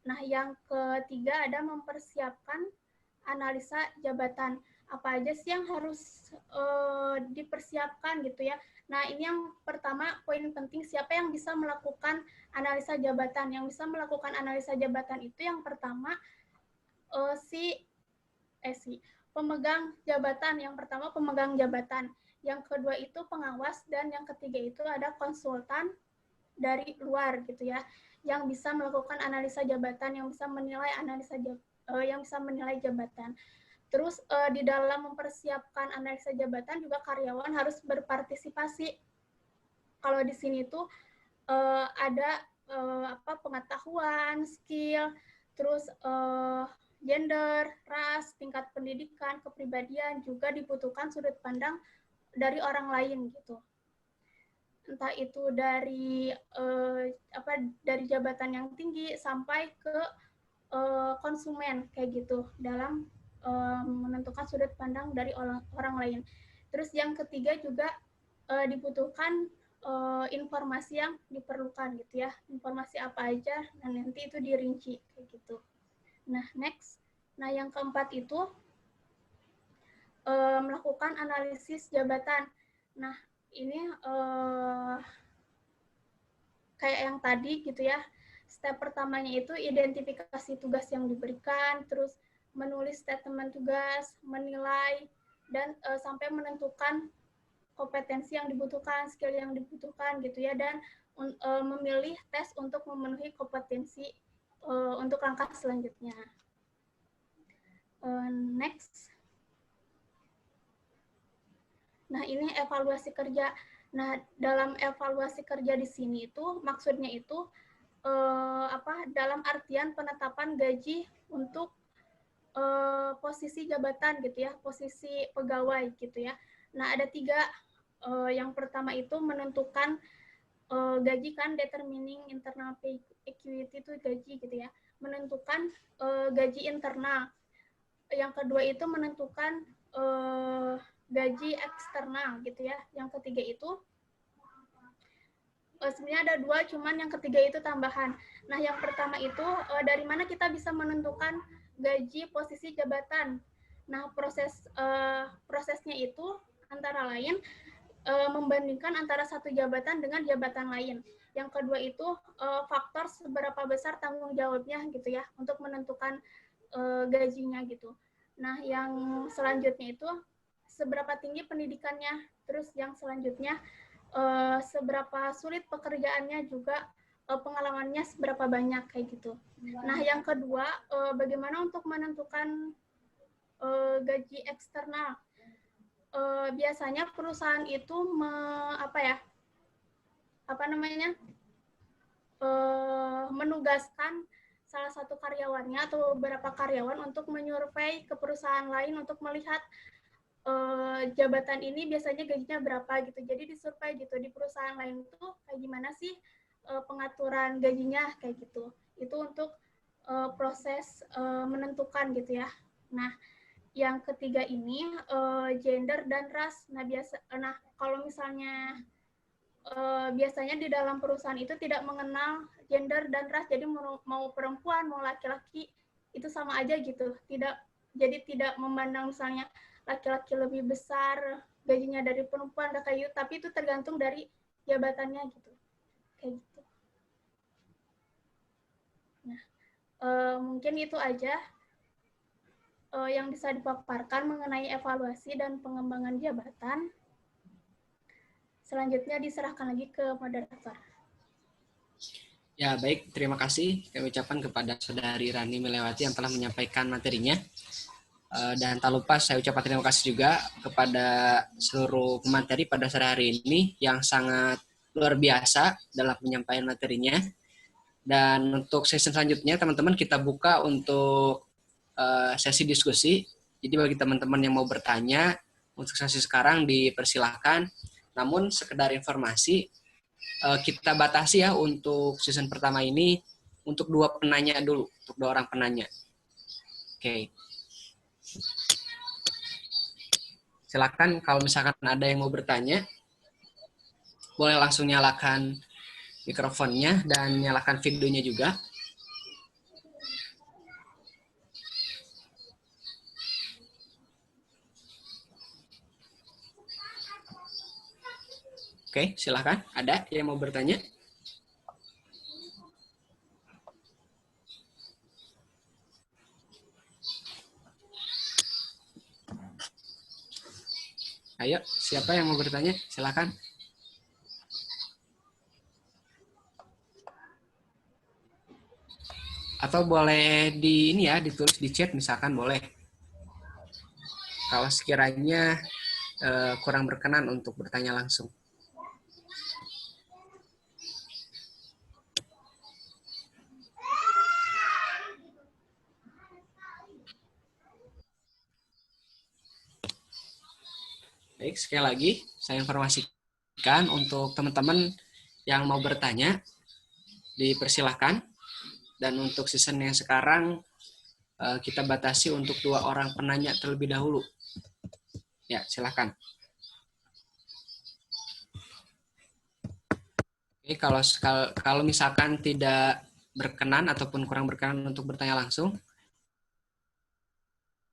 Nah, yang ketiga ada mempersiapkan analisa jabatan. Apa aja sih yang harus dipersiapkan gitu ya. Nah, ini yang pertama, poin penting, siapa yang bisa melakukan analisa jabatan. Yang bisa melakukan analisa jabatan itu yang pertama pemegang jabatan. Yang pertama pemegang jabatan. Yang kedua itu pengawas, dan yang ketiga itu ada konsultan dari luar gitu ya, yang bisa melakukan analisa jabatan, yang bisa menilai jabatan. Terus di dalam mempersiapkan analisa jabatan juga karyawan harus berpartisipasi. Kalau di sini tuh ada pengetahuan, skill, terus gender, ras, tingkat pendidikan, kepribadian, juga dibutuhkan sudut pandang dari orang lain gitu. Entah itu dari dari jabatan yang tinggi sampai ke konsumen kayak gitu dalam menentukan sudut pandang dari orang lain. Terus yang ketiga juga dibutuhkan informasi yang diperlukan gitu ya, informasi apa aja, dan nanti itu dirinci kayak gitu. Nah, next. Nah, yang keempat itu melakukan analisis jabatan. Nah, ini kayak yang tadi gitu ya. Step pertamanya itu identifikasi tugas yang diberikan, terus menulis statement tugas, menilai, dan sampai menentukan kompetensi yang dibutuhkan, skill yang dibutuhkan gitu ya, dan memilih tes untuk memenuhi kompetensi untuk langkah selanjutnya. Next. Nah, ini evaluasi kerja. Nah, dalam evaluasi kerja di sini itu maksudnya itu dalam artian penetapan gaji untuk posisi jabatan gitu ya, posisi pegawai gitu ya. Nah, ada 3. Yang pertama itu menentukan gaji kan, determining internal pay equity itu gaji gitu ya. Menentukan gaji internal. Yang kedua itu menentukan gaji eksternal gitu ya. Yang ketiga itu sebenarnya ada 2, cuman yang ketiga itu tambahan. Nah, yang pertama itu dari mana kita bisa menentukan gaji posisi jabatan. Nah, prosesnya itu antara lain membandingkan antara satu jabatan dengan jabatan lain. Yang kedua itu faktor seberapa besar tanggung jawabnya gitu ya untuk menentukan gajinya gitu. Nah, yang selanjutnya itu seberapa tinggi pendidikannya. Terus yang selanjutnya seberapa sulit pekerjaannya, juga pengalamannya seberapa banyak kayak gitu. Nah, yang kedua bagaimana untuk menentukan gaji eksternal. Biasanya perusahaan itu menugaskan salah satu karyawannya atau beberapa karyawan untuk menyurvei ke perusahaan lain untuk melihat jabatan ini biasanya gajinya berapa gitu. Jadi disurvei gitu di perusahaan lain itu kayak gimana sih pengaturan gajinya kayak gitu. Itu untuk proses menentukan gitu ya. Nah, yang ketiga ini gender dan ras. Nah, kalau misalnya biasanya di dalam perusahaan itu tidak mengenal gender dan ras, jadi mau perempuan mau laki-laki itu sama aja gitu. Jadi tidak memandang misalnya laki-laki lebih besar gajinya dari perempuan, tapi itu tergantung dari jabatannya gitu. Kayak gitu. Nah, mungkin itu aja yang bisa dipaparkan mengenai evaluasi dan pengembangan jabatan. Selanjutnya diserahkan lagi ke moderator. Ya, baik. Terima kasih kami ucapkan kepada Saudari Rani Melewati yang telah menyampaikan materinya. Dan tak lupa saya ucapkan terima kasih juga kepada seluruh pemateri pada sore hari ini yang sangat luar biasa dalam penyampaian materinya. Dan untuk sesi selanjutnya, teman-teman, kita buka untuk sesi diskusi. Jadi bagi teman-teman yang mau bertanya, untuk sesi sekarang dipersilahkan. Namun sekedar informasi, kita batasi ya untuk season pertama ini untuk 2 penanya dulu, untuk 2 orang penanya. Oke. Silakan kalau misalkan ada yang mau bertanya, boleh langsung nyalakan mikrofonnya dan nyalakan videonya juga. Oke, silakan. Ada yang mau bertanya? Ayo, siapa yang mau bertanya? Silakan. Atau boleh di ini ya, ditulis di chat misalkan boleh. Kalau sekiranya kurang berkenan untuk bertanya langsung. Baik, sekali lagi saya informasikan untuk teman-teman yang mau bertanya, dipersilahkan. Dan untuk season yang sekarang, kita batasi untuk 2 orang penanya terlebih dahulu. Ya, silakan. Oke, kalau misalkan tidak berkenan ataupun kurang berkenan untuk bertanya langsung,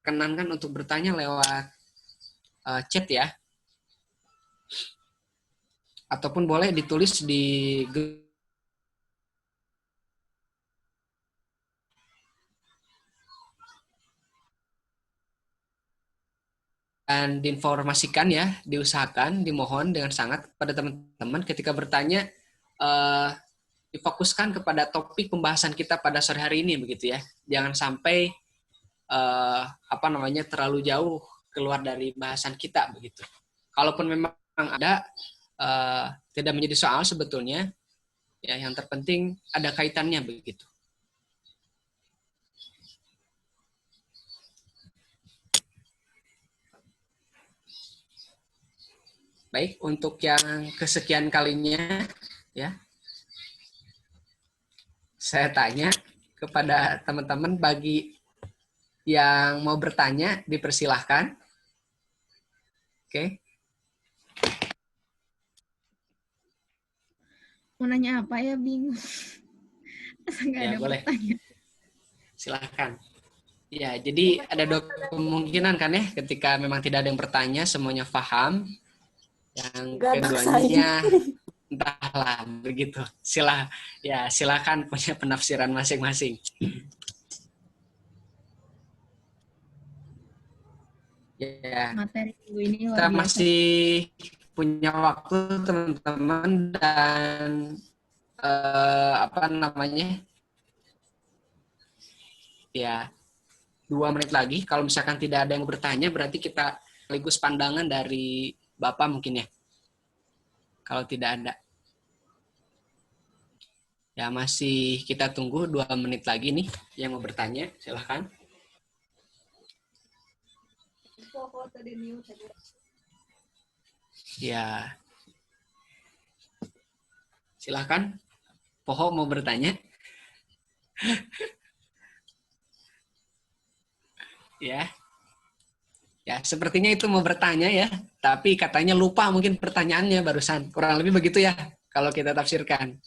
kenankan untuk bertanya lewat chat ya. Ataupun boleh ditulis di dan diinformasikan ya, diusahakan, dimohon dengan sangat pada teman-teman ketika bertanya difokuskan kepada topik pembahasan kita pada sore hari ini begitu ya. Jangan sampai terlalu jauh keluar dari bahasan kita begitu. Kalaupun memang ada tidak menjadi soal sebetulnya, ya yang terpenting ada kaitannya begitu. Baik, untuk yang kesekian kalinya ya, saya tanya kepada teman-teman, bagi yang mau bertanya dipersilahkan. Oke. Mau nanya apa ya, bingung. Nggak Ya, ada boleh. pertanyaan. Silahkan. Ya, jadi ada 2 kemungkinan kan ya, ketika memang tidak ada yang bertanya, semuanya paham. Yang keduanya, entahlah begitu. Silakan punya penafsiran masing-masing. Ya, Materi ini kita luar biasa. masih punya waktu teman-teman dan ya 2 menit lagi. Kalau misalkan tidak ada yang bertanya, berarti kita sekaligus pandangan dari Bapak mungkin ya. Kalau tidak ada. Ya, masih kita tunggu 2 menit lagi nih yang mau bertanya. Silahkan. Ya. Silahkan. Poho mau bertanya. Ya. Ya, sepertinya itu mau bertanya ya. Tapi katanya lupa mungkin pertanyaannya barusan. Kurang lebih begitu ya kalau kita tafsirkan.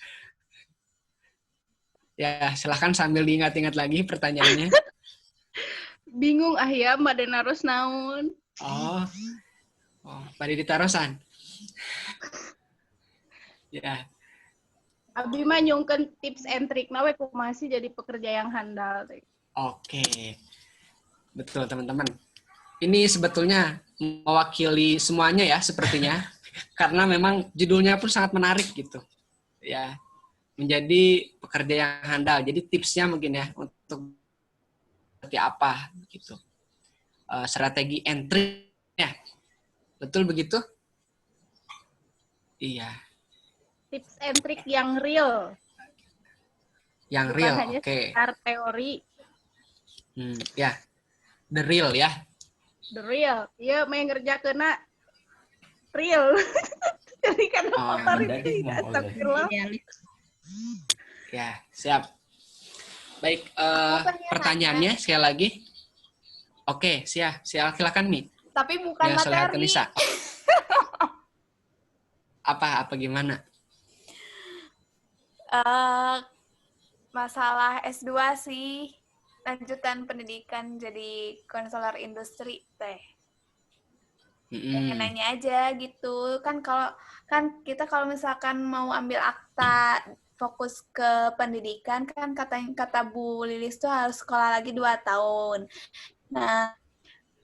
Ya, silahkan sambil diingat-ingat lagi pertanyaannya. Bingung ya, Mbak Denarus naon. Oh, pada ditarosan. Ya. Abi mah nyungkeun tips and trick nawe kumaha sih jadi pekerja yang handal. Oke. Betul teman-teman. Ini sebetulnya mewakili semuanya ya sepertinya. Karena memang judulnya pun sangat menarik gitu. Ya, menjadi pekerja yang handal. Jadi tipsnya mungkin ya untuk seperti apa gitu. Strategi entry ya. Betul begitu? Iya. Tips and trick yang real, Yang bukan real, hanya oke. sekedar teori. Ya, the real ya. The real, iya main kerja kena real. Jadi kan motor itu astagfirullah. Ya, siap. Baik, pengen pertanyaannya sekali lagi. Oke, silakan Mi. Tapi bukan Ya, Solehat materi. Kanisa. Apa gimana? Masalah S2 sih, lanjutan pendidikan jadi konselor industri teh. Pengen nanya aja gitu. Kan kita kalau misalkan mau ambil akta fokus ke pendidikan kan kata Bu Lilis tuh harus sekolah lagi 2 tahun. Nah,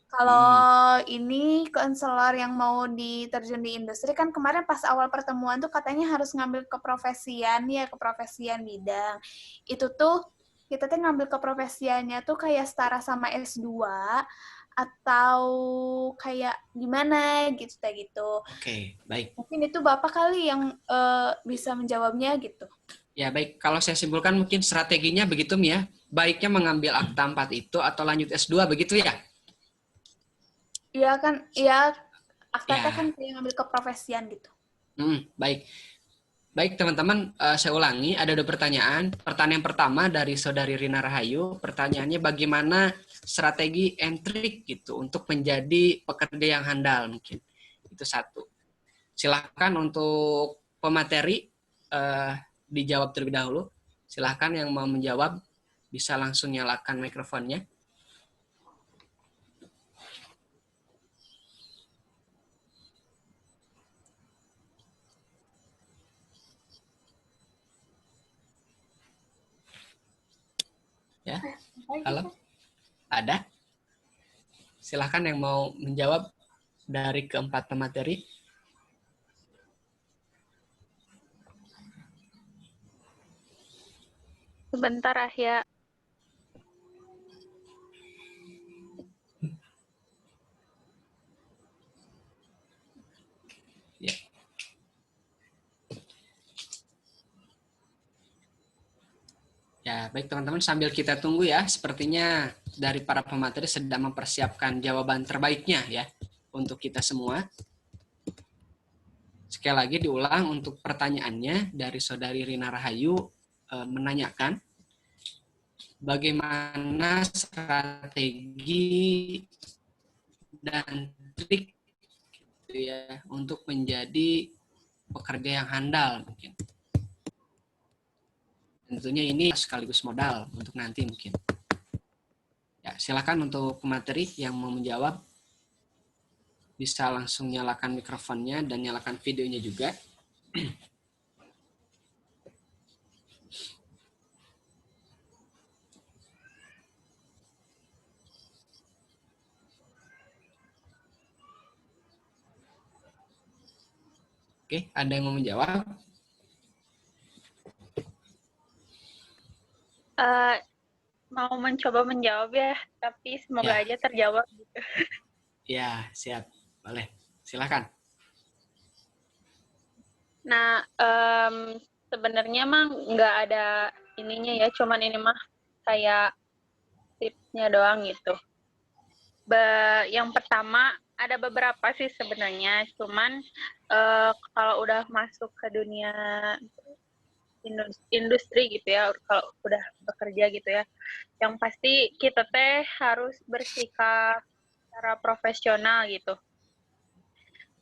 kalau ini konselor yang mau diterjun di industri kan kemarin pas awal pertemuan tuh katanya harus ngambil keprofesian bidang. Itu tuh kita tuh ngambil keprofesiannya tuh kayak setara sama S2 atau kayak gimana gitu. Oke, baik. Mungkin itu Bapak kali yang bisa menjawabnya gitu. Ya, baik. Kalau saya simpulkan mungkin strateginya begitu Mi ya. Baiknya mengambil akta 4 itu atau lanjut S2 begitu ya? Iya kan, iya akta kan kayak ngambil keprofesian gitu. Baik. Baik teman-teman, saya ulangi, ada 2 pertanyaan. Pertanyaan pertama dari Saudari Rina Rahayu, pertanyaannya bagaimana strategi and trick gitu untuk menjadi pekerja yang handal mungkin. Itu 1. Silakan untuk pemateri dijawab terlebih dahulu. Silakan yang mau menjawab bisa langsung nyalakan mikrofonnya. Ya, halo, ada? Silahkan yang mau menjawab dari keempat pemateri. Sebentar ya. Ya. Ya, baik teman-teman, sambil kita tunggu ya, sepertinya dari para pemateri sedang mempersiapkan jawaban terbaiknya ya untuk kita semua. Sekali lagi diulang untuk pertanyaannya dari Saudari Rina Rahayu menanyakan bagaimana strategi dan trik gitu ya untuk menjadi pekerja yang handal mungkin. Tentunya ini sekaligus modal untuk nanti mungkin. Ya, silakan untuk pemateri yang mau menjawab bisa langsung nyalakan mikrofonnya dan nyalakan videonya juga. Oke, ada yang mau menjawab? Mau mencoba menjawab ya, tapi semoga aja terjawab gitu. Ya, siap. Boleh. Silakan. Nah, sebenarnya mah nggak ada ininya ya, cuman ini mah kayak tipsnya doang gitu. Yang pertama, ada beberapa sih sebenarnya, cuman kalau udah masuk ke dunia industri gitu ya, kalau udah bekerja gitu ya, yang pasti kita teh harus bersikap secara profesional gitu.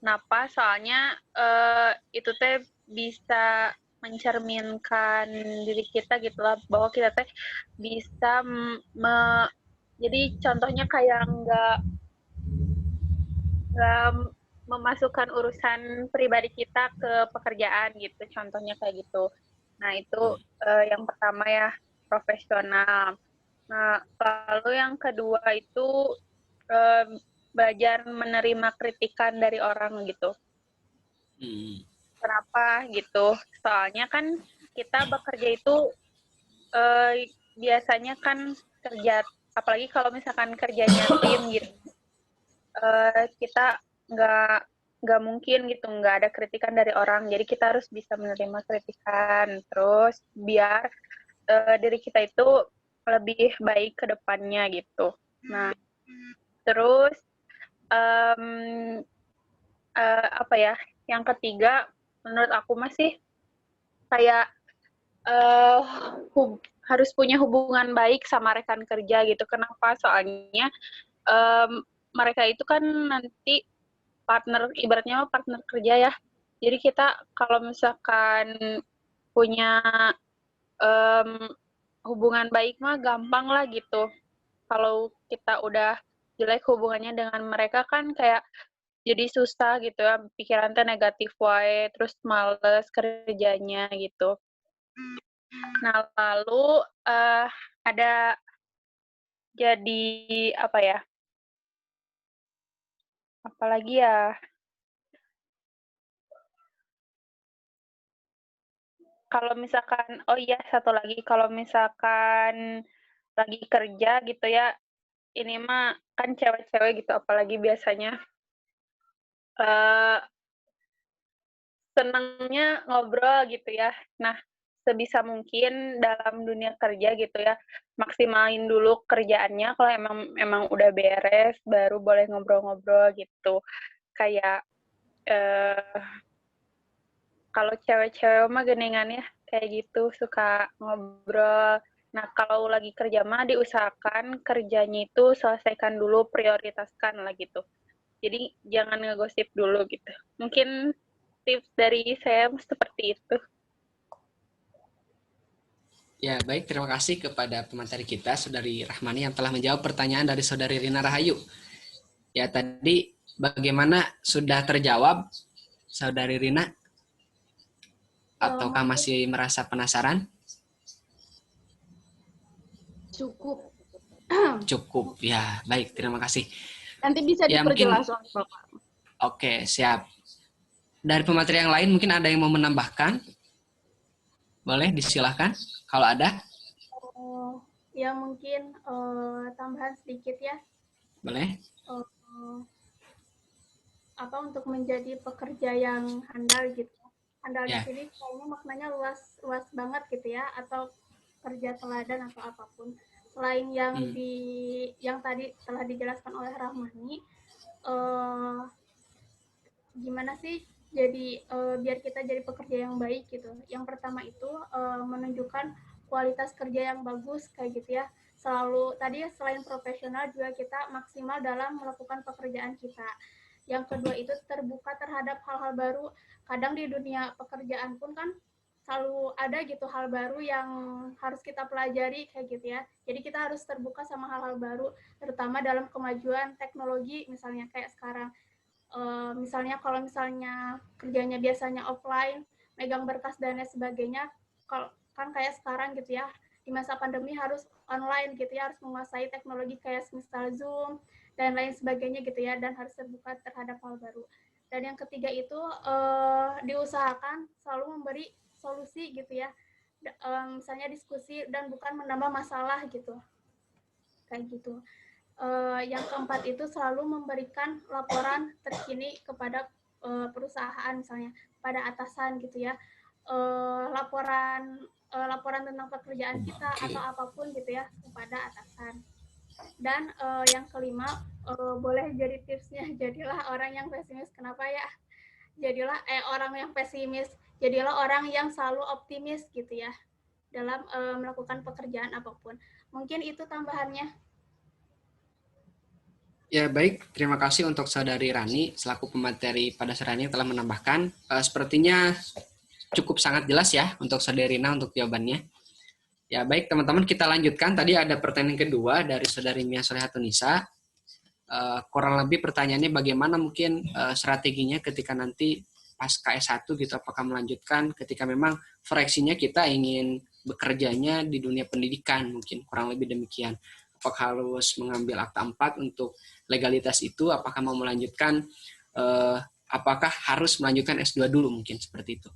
Kenapa? Soalnya itu teh bisa mencerminkan diri kita gitu lah, bahwa kita teh bisa jadi contohnya kayak nggak memasukkan urusan pribadi kita ke pekerjaan gitu, contohnya kayak gitu. Nah itu yang pertama ya, profesional. Nah kalau Lalu yang kedua itu belajar menerima kritikan dari orang gitu. Kenapa gitu? Soalnya kan kita bekerja itu biasanya kan kerja, apalagi kalau misalkan kerjanya tim gitu, kita nggak mungkin gitu, nggak ada kritikan dari orang. Jadi kita harus bisa menerima kritikan, terus biar diri kita itu lebih baik ke depannya gitu. Nah, terus apa ya? Yang ketiga, menurut aku masih kayak harus punya hubungan baik sama rekan kerja gitu. Kenapa? Soalnya mereka itu kan nanti partner, ibaratnya partner kerja ya. Jadi kita kalau misalkan punya hubungan baik mah gampang lah gitu. Kalau kita udah jelek hubungannya dengan mereka kan kayak jadi susah gitu ya, pikiran teh negatif wae, terus males kerjanya gitu. Nah, lalu ada jadi apa ya? Apalagi ya? Kalau misalkan, oh iya satu lagi, kalau misalkan lagi kerja gitu ya, ini mah kan cewek-cewek gitu, apalagi biasanya senangnya ngobrol gitu ya. Nah, sebisa mungkin dalam dunia kerja gitu ya, maksimalin dulu kerjaannya. Kalau emang udah beres, baru boleh ngobrol-ngobrol gitu. Kayak kalau cewek-cewek mah geningannya kayak gitu, suka ngobrol. Nah, kalau lagi kerja mah diusahakan kerjanya itu selesaikan dulu, prioritaskan lah gitu. Jadi jangan ngegosip dulu gitu. Mungkin tips dari saya seperti itu. Ya, baik. Terima kasih kepada pemateri kita, Saudari Rahmani, yang telah menjawab pertanyaan dari Saudari Rina Rahayu. Ya, tadi bagaimana sudah terjawab, Saudari Rina? Ataukah masih merasa penasaran? Cukup. Cukup, ya. Baik, terima kasih. Nanti bisa diperjelas oleh Bapak. Oke, siap. Dari pemateri yang lain mungkin ada yang mau menambahkan? Boleh, disilahkan kalau ada. Ya mungkin tambahan sedikit ya. Boleh. Apa untuk menjadi pekerja yang handal gitu. Handal Ya. di sini kayaknya maknanya luas banget gitu ya, atau kerja teladan atau apapun. Selain yang yang tadi telah dijelaskan oleh Rahmani, gimana sih jadi biar kita jadi pekerja yang baik gitu. Yang pertama itu menunjukkan kualitas kerja yang bagus kayak gitu ya. Selalu tadi selain profesional juga kita maksimal dalam melakukan pekerjaan kita. Yang kedua itu terbuka terhadap hal-hal baru. Kadang di dunia pekerjaan pun kan selalu ada gitu hal baru yang harus kita pelajari kayak gitu ya. Jadi kita harus terbuka sama hal-hal baru, terutama dalam kemajuan teknologi misalnya kayak sekarang. Misalnya kalau misalnya kerjanya biasanya offline, megang berkas dan lain sebagainya, kalau kan kayak sekarang gitu ya, di masa pandemi harus online gitu ya, harus menguasai teknologi kayak misal Zoom dan lain sebagainya gitu ya, dan harus terbuka terhadap hal baru. Dan yang ketiga itu diusahakan selalu memberi solusi gitu ya, misalnya diskusi dan bukan menambah masalah gitu, kayak gitu. Yang keempat itu selalu memberikan laporan terkini kepada perusahaan misalnya, pada atasan gitu ya, laporan tentang pekerjaan kita atau apapun gitu ya kepada atasan. Dan yang kelima, boleh jadi tipsnya, jadilah orang yang pesimis. Kenapa ya? Jadilah orang yang pesimis, jadilah orang yang selalu optimis gitu ya dalam melakukan pekerjaan apapun. Mungkin itu tambahannya. Ya, baik. Terima kasih untuk Saudari Rani selaku pemateri pada sore ini telah menambahkan. Sepertinya cukup sangat jelas ya untuk Saudari Rina untuk jawabannya. Ya, baik teman-teman, kita lanjutkan. Tadi ada pertanyaan kedua dari Saudari Mia Solehatunisa. Kurang lebih pertanyaannya bagaimana mungkin strateginya ketika nanti pasca S1 gitu, apakah melanjutkan ketika memang proyeksinya kita ingin bekerjanya di dunia pendidikan, mungkin kurang lebih demikian. apakah harus mengambil akta 4 untuk legalitas itu, apakah mau melanjutkan, apakah harus melanjutkan S2 dulu, mungkin seperti itu.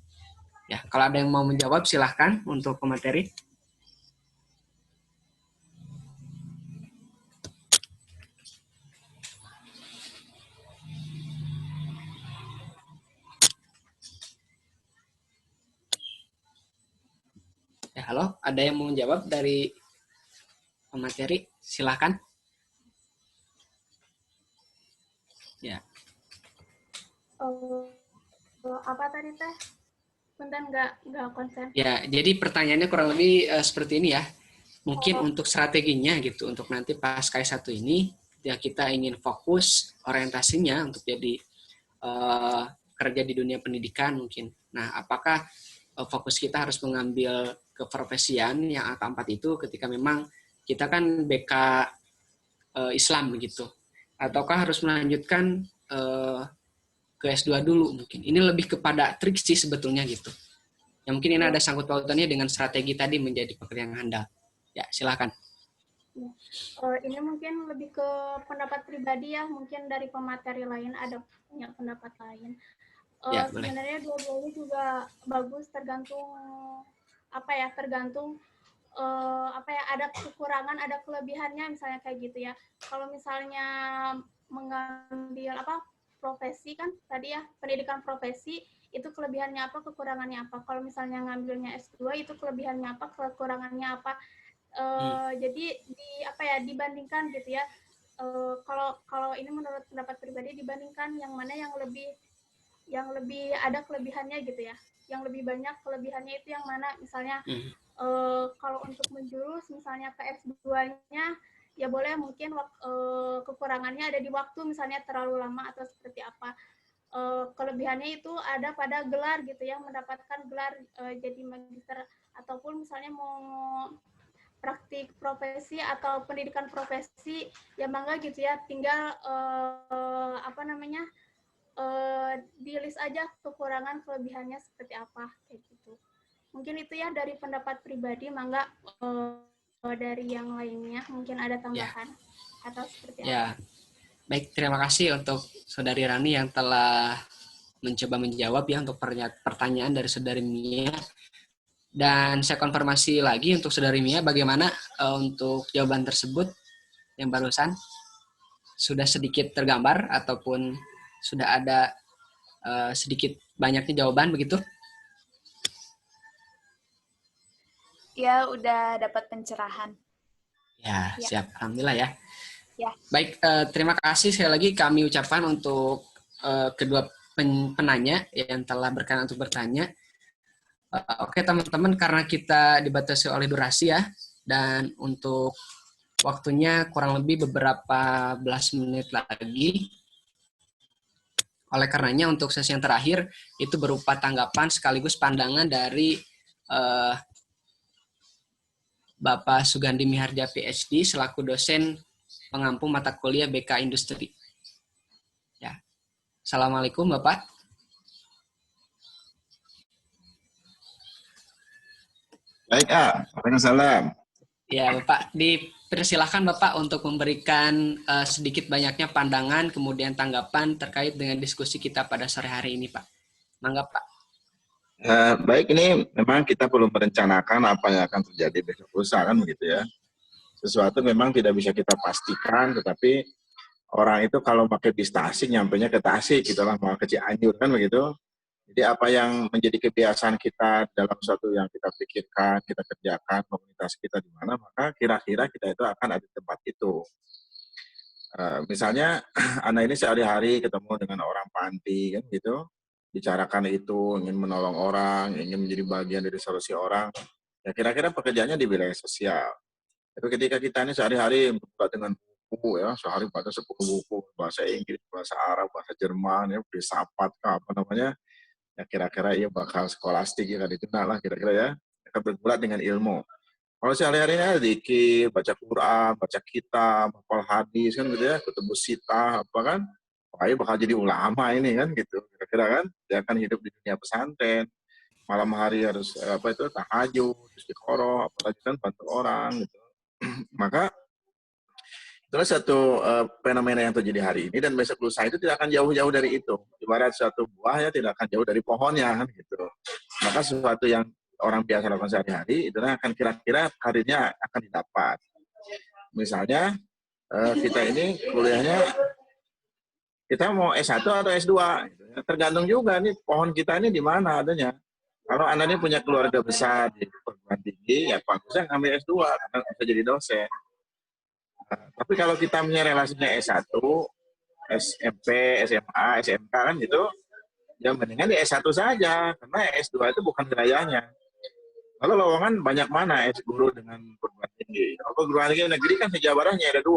Ya, kalau ada yang mau menjawab silahkan untuk pemateri. Ya, halo, ada yang mau menjawab dari pemateri? Silahkan. Ya. Apa tadi teh? Bentar nggak konsen. Ya, jadi pertanyaannya kurang lebih seperti ini ya. Mungkin untuk strateginya gitu, untuk nanti pas K1 ini, ya kita ingin fokus orientasinya untuk jadi kerja di dunia pendidikan mungkin. Nah, apakah fokus kita harus mengambil keprofesian yang angka 4 itu ketika memang kita kan BK Islam begitu, ataukah harus melanjutkan ke S2 dulu mungkin. Ini lebih kepada trik sih sebetulnya gitu. Ya mungkin ini ada sangkut pautannya dengan strategi tadi menjadi pekerjaan handal. Ya, silakan. Ini mungkin lebih ke pendapat pribadi ya, mungkin dari pemateri lain ada punya pendapat lain. Sebenarnya dua-duanya juga bagus, tergantung ada kekurangan, ada kelebihannya misalnya kayak gitu ya. Kalau misalnya mengambil profesi kan tadi ya, pendidikan profesi itu kelebihannya apa, kekurangannya apa. Kalau misalnya ngambilnya S2 itu kelebihannya apa, kekurangannya apa. Jadi dibandingkan gitu ya. Kalau ini menurut pendapat pribadi, dibandingkan yang mana yang lebih ada kelebihannya gitu ya. Yang lebih banyak kelebihannya itu yang mana, misalnya kalau untuk menjurus misalnya ke S2-nya ya boleh mungkin kekurangannya ada di waktu, misalnya terlalu lama atau seperti apa. Kelebihannya itu ada pada gelar gitu ya, mendapatkan gelar jadi magister, ataupun misalnya mau praktik profesi atau pendidikan profesi ya bangga gitu ya, tinggal di list aja kekurangan kelebihannya seperti apa kayak gitu. Mungkin itu ya dari pendapat pribadi, mangga dari yang lainnya mungkin ada tambahan atau seperti apa. Baik, terima kasih untuk Saudari Rani yang telah mencoba menjawab ya untuk pertanyaan dari Saudari Mia. Dan saya konfirmasi lagi untuk Saudari Mia, bagaimana untuk jawaban tersebut yang barusan? Sudah sedikit tergambar ataupun sudah ada sedikit banyaknya jawaban begitu? Ya, udah dapat pencerahan. Ya, siap. Alhamdulillah ya. Ya. Baik, terima kasih sekali lagi kami ucapkan untuk kedua penanya yang telah berkenan untuk bertanya. Oke teman-teman, karena kita dibatasi oleh durasi ya, dan untuk waktunya kurang lebih beberapa belas menit lagi. Oleh karenanya untuk sesi yang terakhir itu berupa tanggapan sekaligus pandangan dari Bapak Sugandi Miharja PhD selaku dosen pengampu mata kuliah BK Industri. Ya. Assalamualaikum Bapak. Baik, Waalaikumsalam. Ya Bapak, dipersilahkan Bapak untuk memberikan sedikit banyaknya pandangan kemudian tanggapan terkait dengan diskusi kita pada sore hari ini Pak. Mangga Pak. Baik, ini memang kita perlu merencanakan apa yang akan terjadi besok lusa kan begitu ya. Sesuatu memang tidak bisa kita pastikan, tetapi orang itu kalau pakai bis Tasik nyampenya ke Tasik gitu lah, mau ke Cianjur kan begitu. Jadi apa yang menjadi kebiasaan kita dalam sesuatu yang kita pikirkan, kita kerjakan, komunitas kita di mana, maka kira-kira kita itu akan ada di tempat itu. Misalnya anak ini sehari-hari ketemu dengan orang panti kan gitu, bicarakan itu, ingin menolong orang, ingin menjadi bagian dari solusi orang, ya kira-kira pekerjaannya di wilayah sosial. Tapi ketika kita ini sehari-hari berbuat dengan buku ya, sehari baca 10 buku, bahasa Inggris, bahasa Arab, bahasa Jerman, ya, filsafat, apa namanya, ya kira-kira ia bakal skolastik ya kan dikenal lah kira-kira ya, akan bergulat dengan ilmu. Kalau sehari-harinya zikir, baca Quran, baca kitab, hafal hadis kan gitu ya, ketemu sita apa kan, wah bakal jadi ulama ini kan gitu. Kira-kira kan dia akan hidup di dunia pesantren. Malam hari harus tahajud, istiqoroh, apalagi kan bantu orang gitu. Maka Terus satu fenomena yang terjadi hari ini dan besok lusa itu tidak akan jauh-jauh dari itu. Ibarat suatu buah ya tidak akan jauh dari pohonnya kan gitu. Maka sesuatu yang orang biasa lakukan sehari-hari itu akan kira-kira karirnya akan didapat. Misalnya kita ini kuliahnya kita mau S1 atau S2, gitu. Tergantung juga nih pohon kita ini di mana adanya. Kalau Anda ini punya keluarga besar di perguruan tinggi, ya bagusnya ngambil S2 karena bisa jadi dosen. Tapi kalau kita punya relasinya S1, SMP, SMA, SMK kan gitu, ya mendingan di S1 saja, karena S2 itu bukan wilayahnya. Lalu lowongan banyak mana S-Guru dengan perguruan tinggi? Kalau perguruan tinggi negeri kan sejabarahnya ada 2.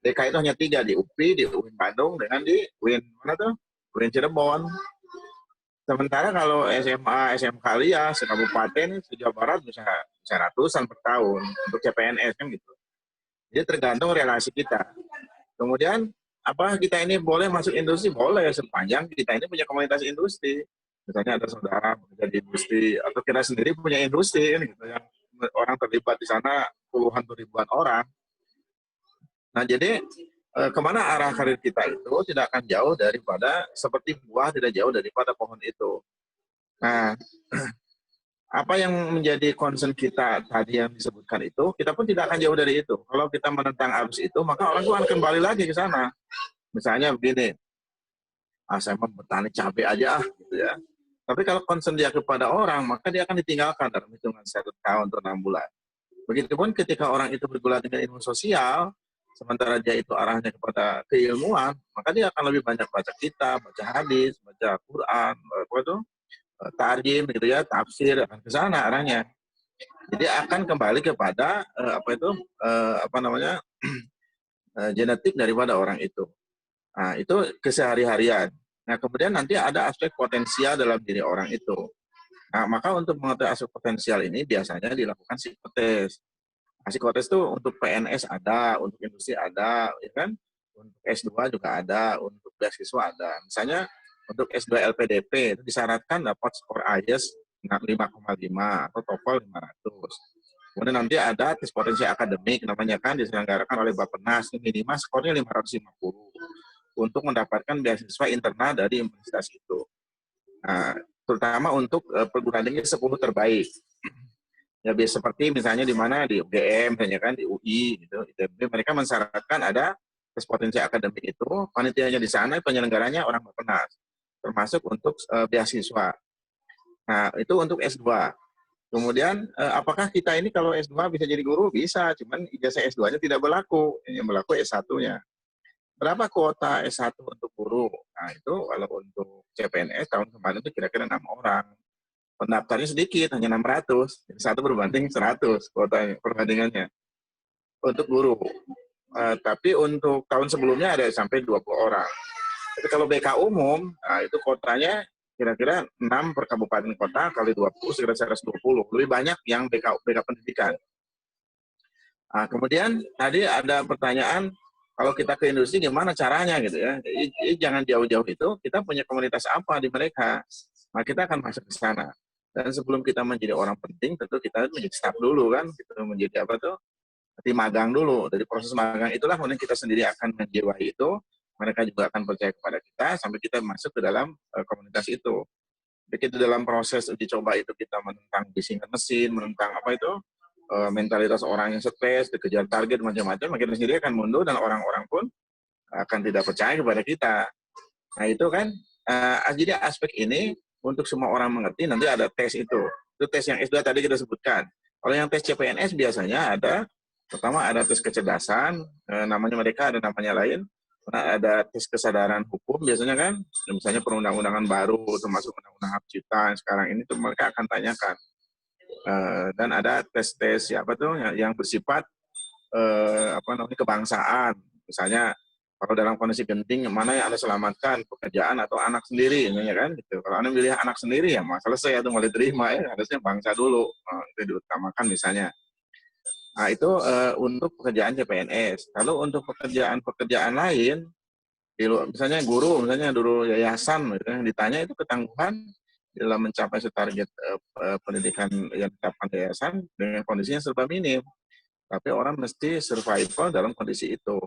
DKI itu hanya 3, di UPI, di UIN Bandung, dengan di UIN mana tuh? UIN Cirebon. Sementara kalau SMA, SMK Lia, sekabupaten, se-Jawa Barat bisa ratusan per tahun untuk CPNS kan gitu. Jadi tergantung relasi kita. Kemudian, apa kita ini boleh masuk industri? Boleh, sepanjang kita ini punya komunitas industri. Misalnya ada saudara bekerja di industri, atau kita sendiri punya industri, kan, gitu, yang orang terlibat di sana puluhan ribuan orang. Nah, jadi kemana arah karir kita itu tidak akan jauh daripada, seperti buah tidak jauh daripada pohon itu. Nah, apa yang menjadi concern kita tadi yang disebutkan itu, kita pun tidak akan jauh dari itu. Kalau kita menentang arus itu, maka orang itu akan kembali lagi ke sana. Misalnya begini, saya mau bertani cabai aja, gitu ya. Tapi kalau concern dia kepada orang, maka dia akan ditinggalkan dalam hitungan 1 tahun atau 6 bulan. Begitupun ketika orang itu bergulat dengan ilmu sosial, sementara dia itu arahnya kepada keilmuan, maka dia akan lebih banyak baca kitab, baca hadis, baca Quran, apa itu, tarjim gitu ya, tafsir, akan ke sana arahnya. Jadi akan kembali kepada genetik daripada orang itu. Nah, itu kesehari-harian. Nah, kemudian nanti ada aspek potensial dalam diri orang itu. Nah, maka untuk mengetahui aspek potensial ini biasanya dilakukan psikotes. Nah, psikotes itu untuk PNS ada, untuk industri ada, ya kan? Untuk S2 juga ada, untuk beasiswa ada. Misalnya untuk S2 LPDP itu disyaratkan dapat skor IELTS 5,5 atau TOEFL 500. Kemudian nanti ada tes potensi akademik namanya kan diselenggarakan oleh Bappenas, minimal skornya 550 untuk mendapatkan beasiswa internal dari universitas itu. Nah, terutama untuk perguruan tinggi 10 terbaik. Ya biasa seperti misalnya di mana di UGM, misalnya kan di UI gitu, ITB, mereka mensyaratkan ada tes potensi akademik itu, panitianya di sana, penyelenggaranya orang Bappenas, termasuk untuk beasiswa. Nah, itu untuk S2. Kemudian, apakah kita ini kalau S2 bisa jadi guru? Bisa, cuman ijazah S2-nya tidak berlaku, yang berlaku S1-nya. Berapa kuota S1 untuk guru? Nah, itu kalau untuk CPNS tahun kemarin itu kira-kira 6 orang. Pendaftarnya sedikit, hanya 600. Jadi 1 berbanding 100 kuotanya, perbandingannya. Untuk guru. Tapi untuk tahun sebelumnya ada sampai 20 orang. Jadi kalau BK umum, nah itu kuotanya kira-kira 6 per kabupaten kota kali 20, sekitar 120. Lebih banyak yang BK pendidikan. Nah, kemudian tadi ada pertanyaan, kalau kita ke industri gimana caranya gitu ya. Jadi jangan jauh-jauh itu, kita punya komunitas apa di mereka. Nah, kita akan masuk ke sana. Dan sebelum kita menjadi orang penting, tentu kita menjadi staff dulu kan, gitu, menjadi apa tuh, seperti magang dulu. Dari proses magang itulah kemudian kita sendiri akan menjiwai itu, mereka juga akan percaya kepada kita, sampai kita masuk ke dalam komunitas itu. Begitu dalam proses uji coba itu kita menentang bisingan mesin, menentang apa itu, mentalitas orang yang stres, dikejar target macam-macam, kita sendiri akan mundur dan orang-orang pun akan tidak percaya kepada kita. Nah itu kan, jadi aspek ini untuk semua orang mengerti, nanti ada tes itu. Itu tes yang S2 tadi kita sebutkan. Kalau yang tes CPNS biasanya ada, pertama ada tes kecerdasan, namanya mereka ada namanya lain, ada tes kesadaran hukum biasanya kan, misalnya perundang-undangan baru, termasuk undang-undang hak cipta sekarang ini, tuh mereka akan tanyakan. Dan ada tes-tes ya, apa tuh yang bersifat kebangsaan. Misalnya kalau dalam kondisi genting mana yang Anda selamatkan, pekerjaan atau anak sendiri, ya kan? Gitu. Kalau Anda milih anak sendiri ya selesai atau mulai terima ya harusnya bangsa dulu itu diutamakan misalnya. Nah itu untuk pekerjaan CPNS. Kalau untuk pekerjaan lain, misalnya guru yayasan, gitu, yang ditanya itu ketangguhan dalam mencapai target pendidikan yang ditetapkan yayasan dengan kondisinya serba minim. Tapi orang mesti survival dalam kondisi itu.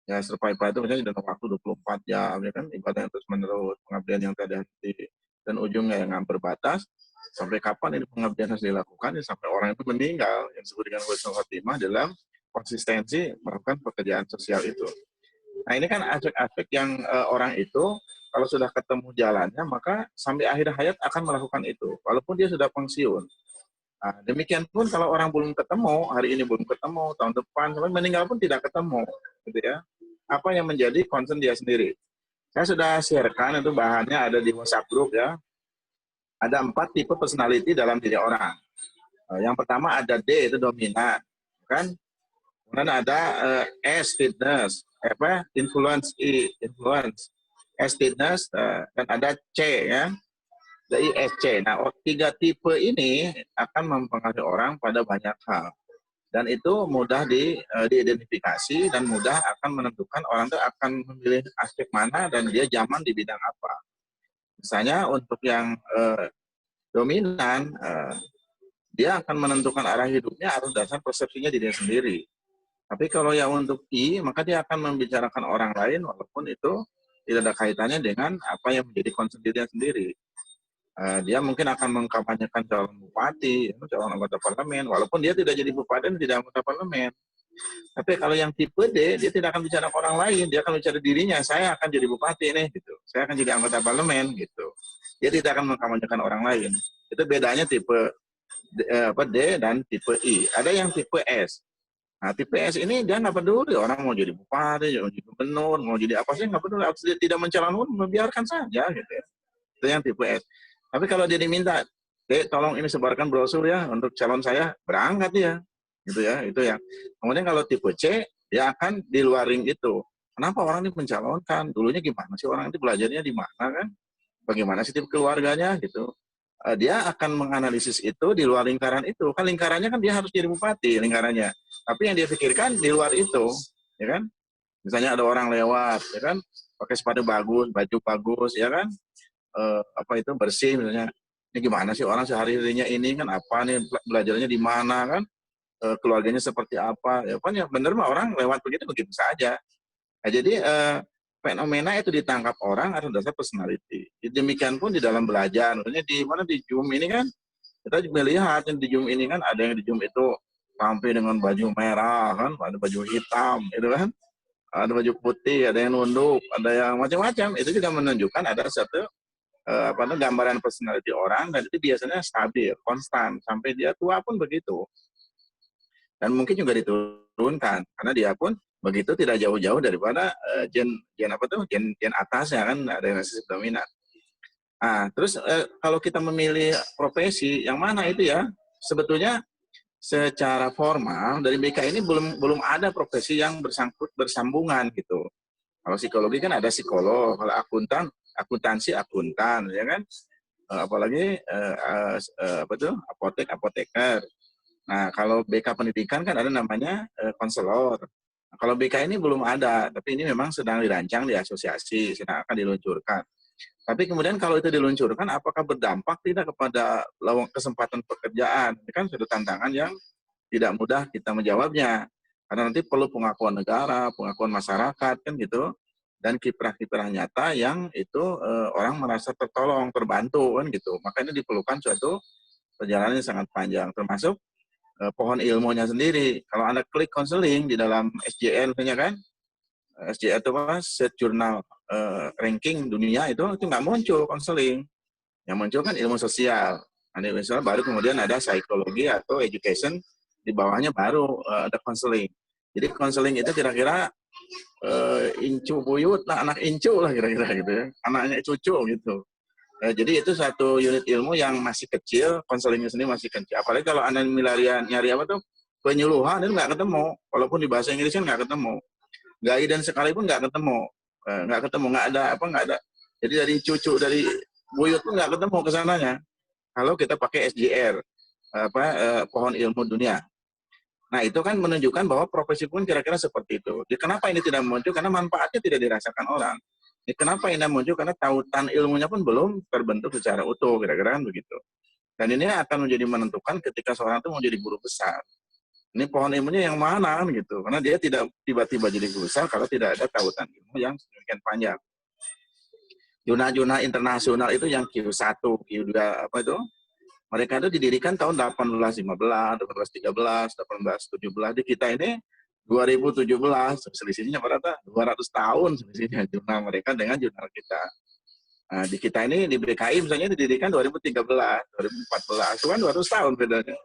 Ya, survival itu misalnya dalam waktu 24 jam, ya kan, ibadah yang terus menerus, pengabdian yang tiada henti, dan ujungnya yang berbatas. Sampai kapan ini pengabdian harus dilakukan? Ya, sampai orang itu meninggal. Yang disebut dengan husnul khotimah dalam konsistensi melakukan pekerjaan sosial itu. Nah, ini kan aspek-aspek yang orang itu kalau sudah ketemu jalannya, maka sampai akhir hayat akan melakukan itu, walaupun dia sudah pensiun. Nah, demikian pun kalau orang belum ketemu, hari ini belum ketemu, tahun depan, sampai meninggal pun tidak ketemu, gitu ya. Apa yang menjadi concern dia sendiri. Saya sudah sharekan itu bahannya ada di WhatsApp group ya. Ada 4 tipe personality dalam diri orang. Yang pertama ada D, itu dominan, kan? Kemudian ada S, fitness, influence, I, influence, S, fitness, dan ada C ya. Dari ISC. Nah, 3 tipe ini akan mempengaruhi orang pada banyak hal. Dan itu mudah diidentifikasi dan mudah akan menentukan orang itu akan memilih aspek mana dan dia zaman di bidang apa. Misalnya untuk yang dominan, dia akan menentukan arah hidupnya atas dasar persepsinya diri sendiri. Tapi kalau yang untuk I, maka dia akan membicarakan orang lain walaupun itu tidak ada kaitannya dengan apa yang menjadi concern dirinya sendiri. Dia mungkin akan mengkampanyekan calon bupati, calon anggota parlemen, walaupun dia tidak jadi bupati dan tidak anggota parlemen. Tapi kalau yang tipe D, dia tidak akan bicara orang lain, dia akan bicara dirinya, saya akan jadi bupati nih, gitu. Saya akan jadi anggota parlemen, gitu. Dia tidak akan mengkampanyekan orang lain. Itu bedanya tipe D dan tipe I. Ada yang tipe S. Nah, tipe S ini dia nggak peduli orang mau jadi bupati, mau jadi gubernur, mau jadi apa sih nggak peduli. Dia tidak mencalonkan, membiarkan saja, gitu ya. Itu yang tipe S. Tapi kalau dia diminta, tolong ini sebarkan brosur ya untuk calon saya, berangkat dia, gitu ya, itu ya. Kemudian kalau tipe C, dia akan di luar ring itu. Kenapa orang ini mencalonkan? Dulunya gimana sih orang itu belajarnya di mana kan? Bagaimana sih tipe keluarganya gitu? Dia akan menganalisis itu di luar lingkaran itu. Kan lingkarannya kan dia harus jadi bupati lingkarannya. Tapi yang dia pikirkan di luar itu, ya kan? Misalnya ada orang lewat, ya kan? Pakai sepatu bagus, baju bagus, ya kan? Apa itu bersih misalnya, ini gimana sih orang sehari-harinya ini kan apa nih belajarnya di mana kan, keluarganya seperti apa ya kan, ya bener mah orang lewat begitu saja. Nah, jadi fenomena itu ditangkap orang atas dasar personality. Demikian pun di dalam belajar, misalnya di mana di Zoom ini kan kita melihat di Zoom ini kan ada yang di Zoom itu tampil dengan baju merah kan, ada baju hitam itu kan, ada baju putih, ada yang nunduk, ada yang macam-macam. Itu juga menunjukkan ada satu gambaran personality orang, dan itu biasanya stabil, konstan, sampai dia tua pun begitu. Dan mungkin juga diturunkan, karena dia pun begitu tidak jauh-jauh daripada gen atasnya kan, ada yang resesif dominan. Nah, terus kalau kita memilih profesi, yang mana itu ya, sebetulnya secara formal dari BK ini belum ada profesi yang bersambungan gitu. Kalau psikologi kan ada psikolog, kalau akuntansi akuntan, ya kan, apalagi apoteker. Nah, kalau BK pendidikan kan ada namanya konselor. Nah, kalau BK ini belum ada, tapi ini memang sedang dirancang di asosiasi, sedang akan diluncurkan. Tapi kemudian kalau itu diluncurkan, apakah berdampak tidak kepada kesempatan pekerjaan? Ini kan suatu tantangan yang tidak mudah kita menjawabnya, karena nanti perlu pengakuan negara, pengakuan masyarakat kan gitu. Dan kiprah-kiprah nyata yang itu orang merasa tertolong, terbantu kan gitu. Maka ini diperlukan suatu perjalanan yang sangat panjang, termasuk pohon ilmunya sendiri. Kalau Anda klik konseling di dalam SJL kan, SJL itu apa? Set Journal Ranking Dunia itu nggak muncul konseling. Yang muncul kan ilmu sosial. Nah, misalnya baru kemudian ada psikologi atau education, di bawahnya baru ada konseling. Jadi konseling itu kira-kira incu buyut lah, anak incu lah kira-kira gitu ya, anaknya cucu gitu. Jadi itu satu unit ilmu yang masih kecil, konselingnya sendiri masih kecil. Apalagi kalau Anda nyari apa tuh penyuluhan, itu nggak ketemu. Walaupun di bahasa Inggris kan nggak ketemu. Guidance sekalipun nggak ketemu, nggak ada. Jadi dari cucu, dari buyut pun nggak ketemu kesananya. Kalau kita pakai SJR, pohon ilmu dunia. Nah, itu kan menunjukkan bahwa profesi pun kira-kira seperti itu. Jadi, kenapa ini tidak muncul? Karena manfaatnya tidak dirasakan orang. Jadi, kenapa ini muncul? Karena tautan ilmunya pun belum terbentuk secara utuh, kira-kira begitu. Dan ini akan menjadi menentukan ketika seorang itu mau jadi guru besar. Ini pohon ilmunya yang mana gitu, karena dia tidak tiba-tiba jadi guru besar kalau tidak ada tautan ilmu yang sedemikian panjang. Jurnal-jurnal internasional itu yang Q1, Q2 apa itu? Mereka itu didirikan tahun 1815, 1813, 1817. Di kita ini 2017, selisihnya berapa? 200 tahun selisihnya jurnal mereka dengan jurnal kita. Nah, di kita ini di BKI misalnya didirikan 2013, 2014, itu kan 200 tahun bedanya.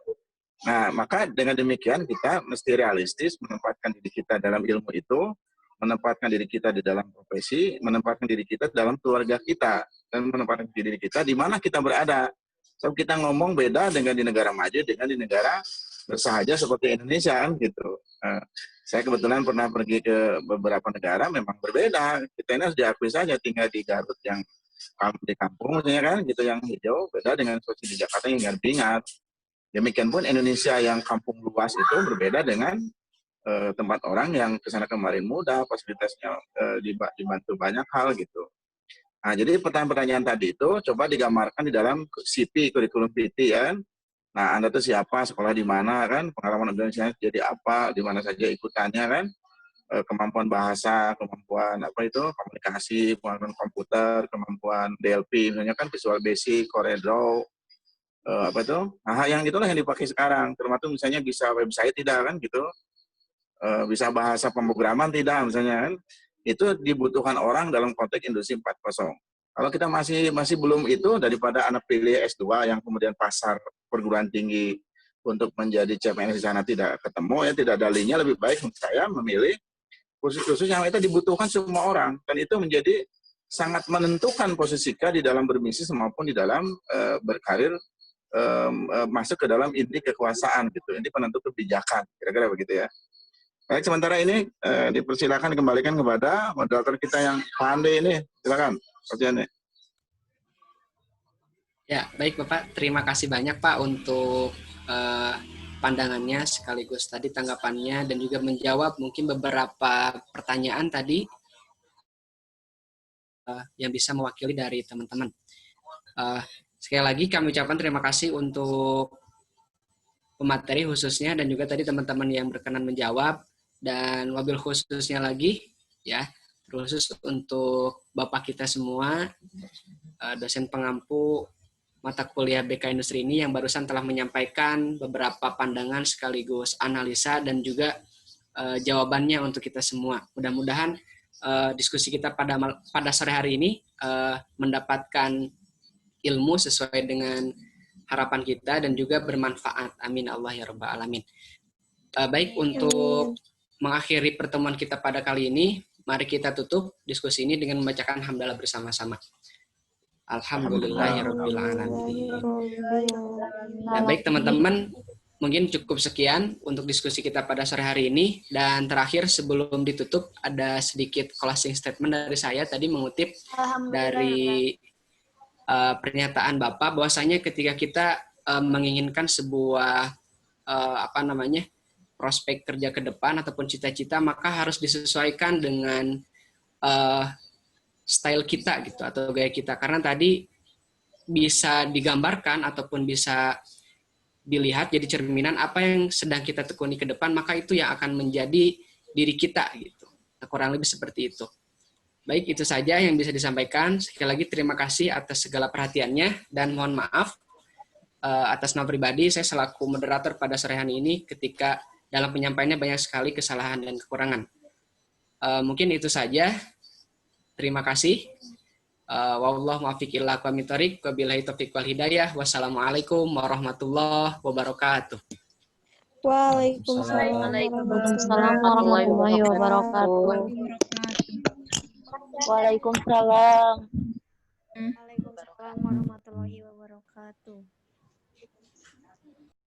Nah, maka dengan demikian kita mesti realistis menempatkan diri kita dalam ilmu itu, menempatkan diri kita di dalam profesi, menempatkan diri kita dalam keluarga kita, dan menempatkan diri kita di mana kita berada. So, kita ngomong beda dengan di negara maju, dengan di negara bersahaja seperti Indonesia kan gitu. Saya kebetulan pernah pergi ke beberapa negara, memang berbeda. Kita ini harus diakui saja, tinggal di Garut yang di kampung misalnya kan, gitu yang hijau, beda dengan situasi di Jakarta yang ingat-ingat. Demikian pun Indonesia yang kampung luas itu berbeda dengan tempat orang yang kesana kemarin mudah, fasilitasnya dibantu banyak hal gitu. Nah, jadi pertanyaan-pertanyaan tadi itu coba digambarkan di dalam CV, kurikulum PT ya. Nah, Anda tuh siapa, sekolah di mana kan, pengalaman Indonesia jadi apa, di mana saja ikutannya kan, kemampuan bahasa, kemampuan apa itu, komunikasi, kemampuan komputer, kemampuan DLP, misalnya kan Visual Basic, CorelDRAW, apa itu, nah yang itulah yang dipakai sekarang, termasuk misalnya bisa website tidak kan gitu, bisa bahasa pemrograman tidak misalnya kan, itu dibutuhkan orang dalam konteks industri 4.0. Kalau kita masih belum itu, daripada anak pilih S2 yang kemudian pasar perguruan tinggi untuk menjadi CPNS di sana tidak ketemu ya, tidak ada linknya, lebih baik saya memilih kursus-kursus yang itu dibutuhkan semua orang, dan itu menjadi sangat menentukan posisi kita di dalam berbisnis maupun di dalam berkarir, masuk ke dalam inti kekuasaan gitu. Ini penentu kebijakan, kira-kira begitu ya. Baik, sementara ini dipersilakan kembalikan kepada moderator kita yang pandai ini. Silakan, Pak Jane. Ya, baik Bapak. Terima kasih banyak Pak untuk pandangannya sekaligus tadi tanggapannya dan juga menjawab mungkin beberapa pertanyaan tadi yang bisa mewakili dari teman-teman. Sekali lagi kami ucapkan terima kasih untuk pemateri khususnya dan juga tadi teman-teman yang berkenan menjawab, dan wabil khususnya lagi ya khusus untuk Bapak kita semua, dosen pengampu mata kuliah BK Industri ini yang barusan telah menyampaikan beberapa pandangan sekaligus analisa dan juga jawabannya untuk kita semua. Mudah-mudahan diskusi kita pada sore hari ini mendapatkan ilmu sesuai dengan harapan kita dan juga bermanfaat. Amin Allah ya rabbal alamin. Baik, untuk mengakhiri pertemuan kita pada kali ini, mari kita tutup diskusi ini dengan membacakan hamdalah bersama-sama. Alhamdulillahirabbil alamin. Nah, baik teman-teman, mungkin cukup sekian untuk diskusi kita pada sore hari ini, dan terakhir sebelum ditutup ada sedikit closing statement dari saya tadi mengutip dari pernyataan Bapak bahwasanya ketika kita menginginkan sebuah prospek kerja ke depan ataupun cita-cita, maka harus disesuaikan dengan style kita gitu atau gaya kita, karena tadi bisa digambarkan ataupun bisa dilihat jadi cerminan apa yang sedang kita tekuni ke depan, maka itu yang akan menjadi diri kita gitu. Nah, kurang lebih seperti itu. Baik, itu saja yang bisa disampaikan. Sekali lagi terima kasih atas segala perhatiannya dan mohon maaf atas nama pribadi saya selaku moderator pada sore hari ini ketika dalam penyampaiannya banyak sekali kesalahan dan kekurangan. Mungkin itu saja. Terima kasih. Wallahu muwaffiq ila aqwamit thoriq, wabillahi taufiq wal hidayah. Wassalamualaikum warahmatullahi wabarakatuh. Waalaikumsalam warahmatullahi wabarakatuh. Waalaikumsalam warahmatullahi wabarakatuh.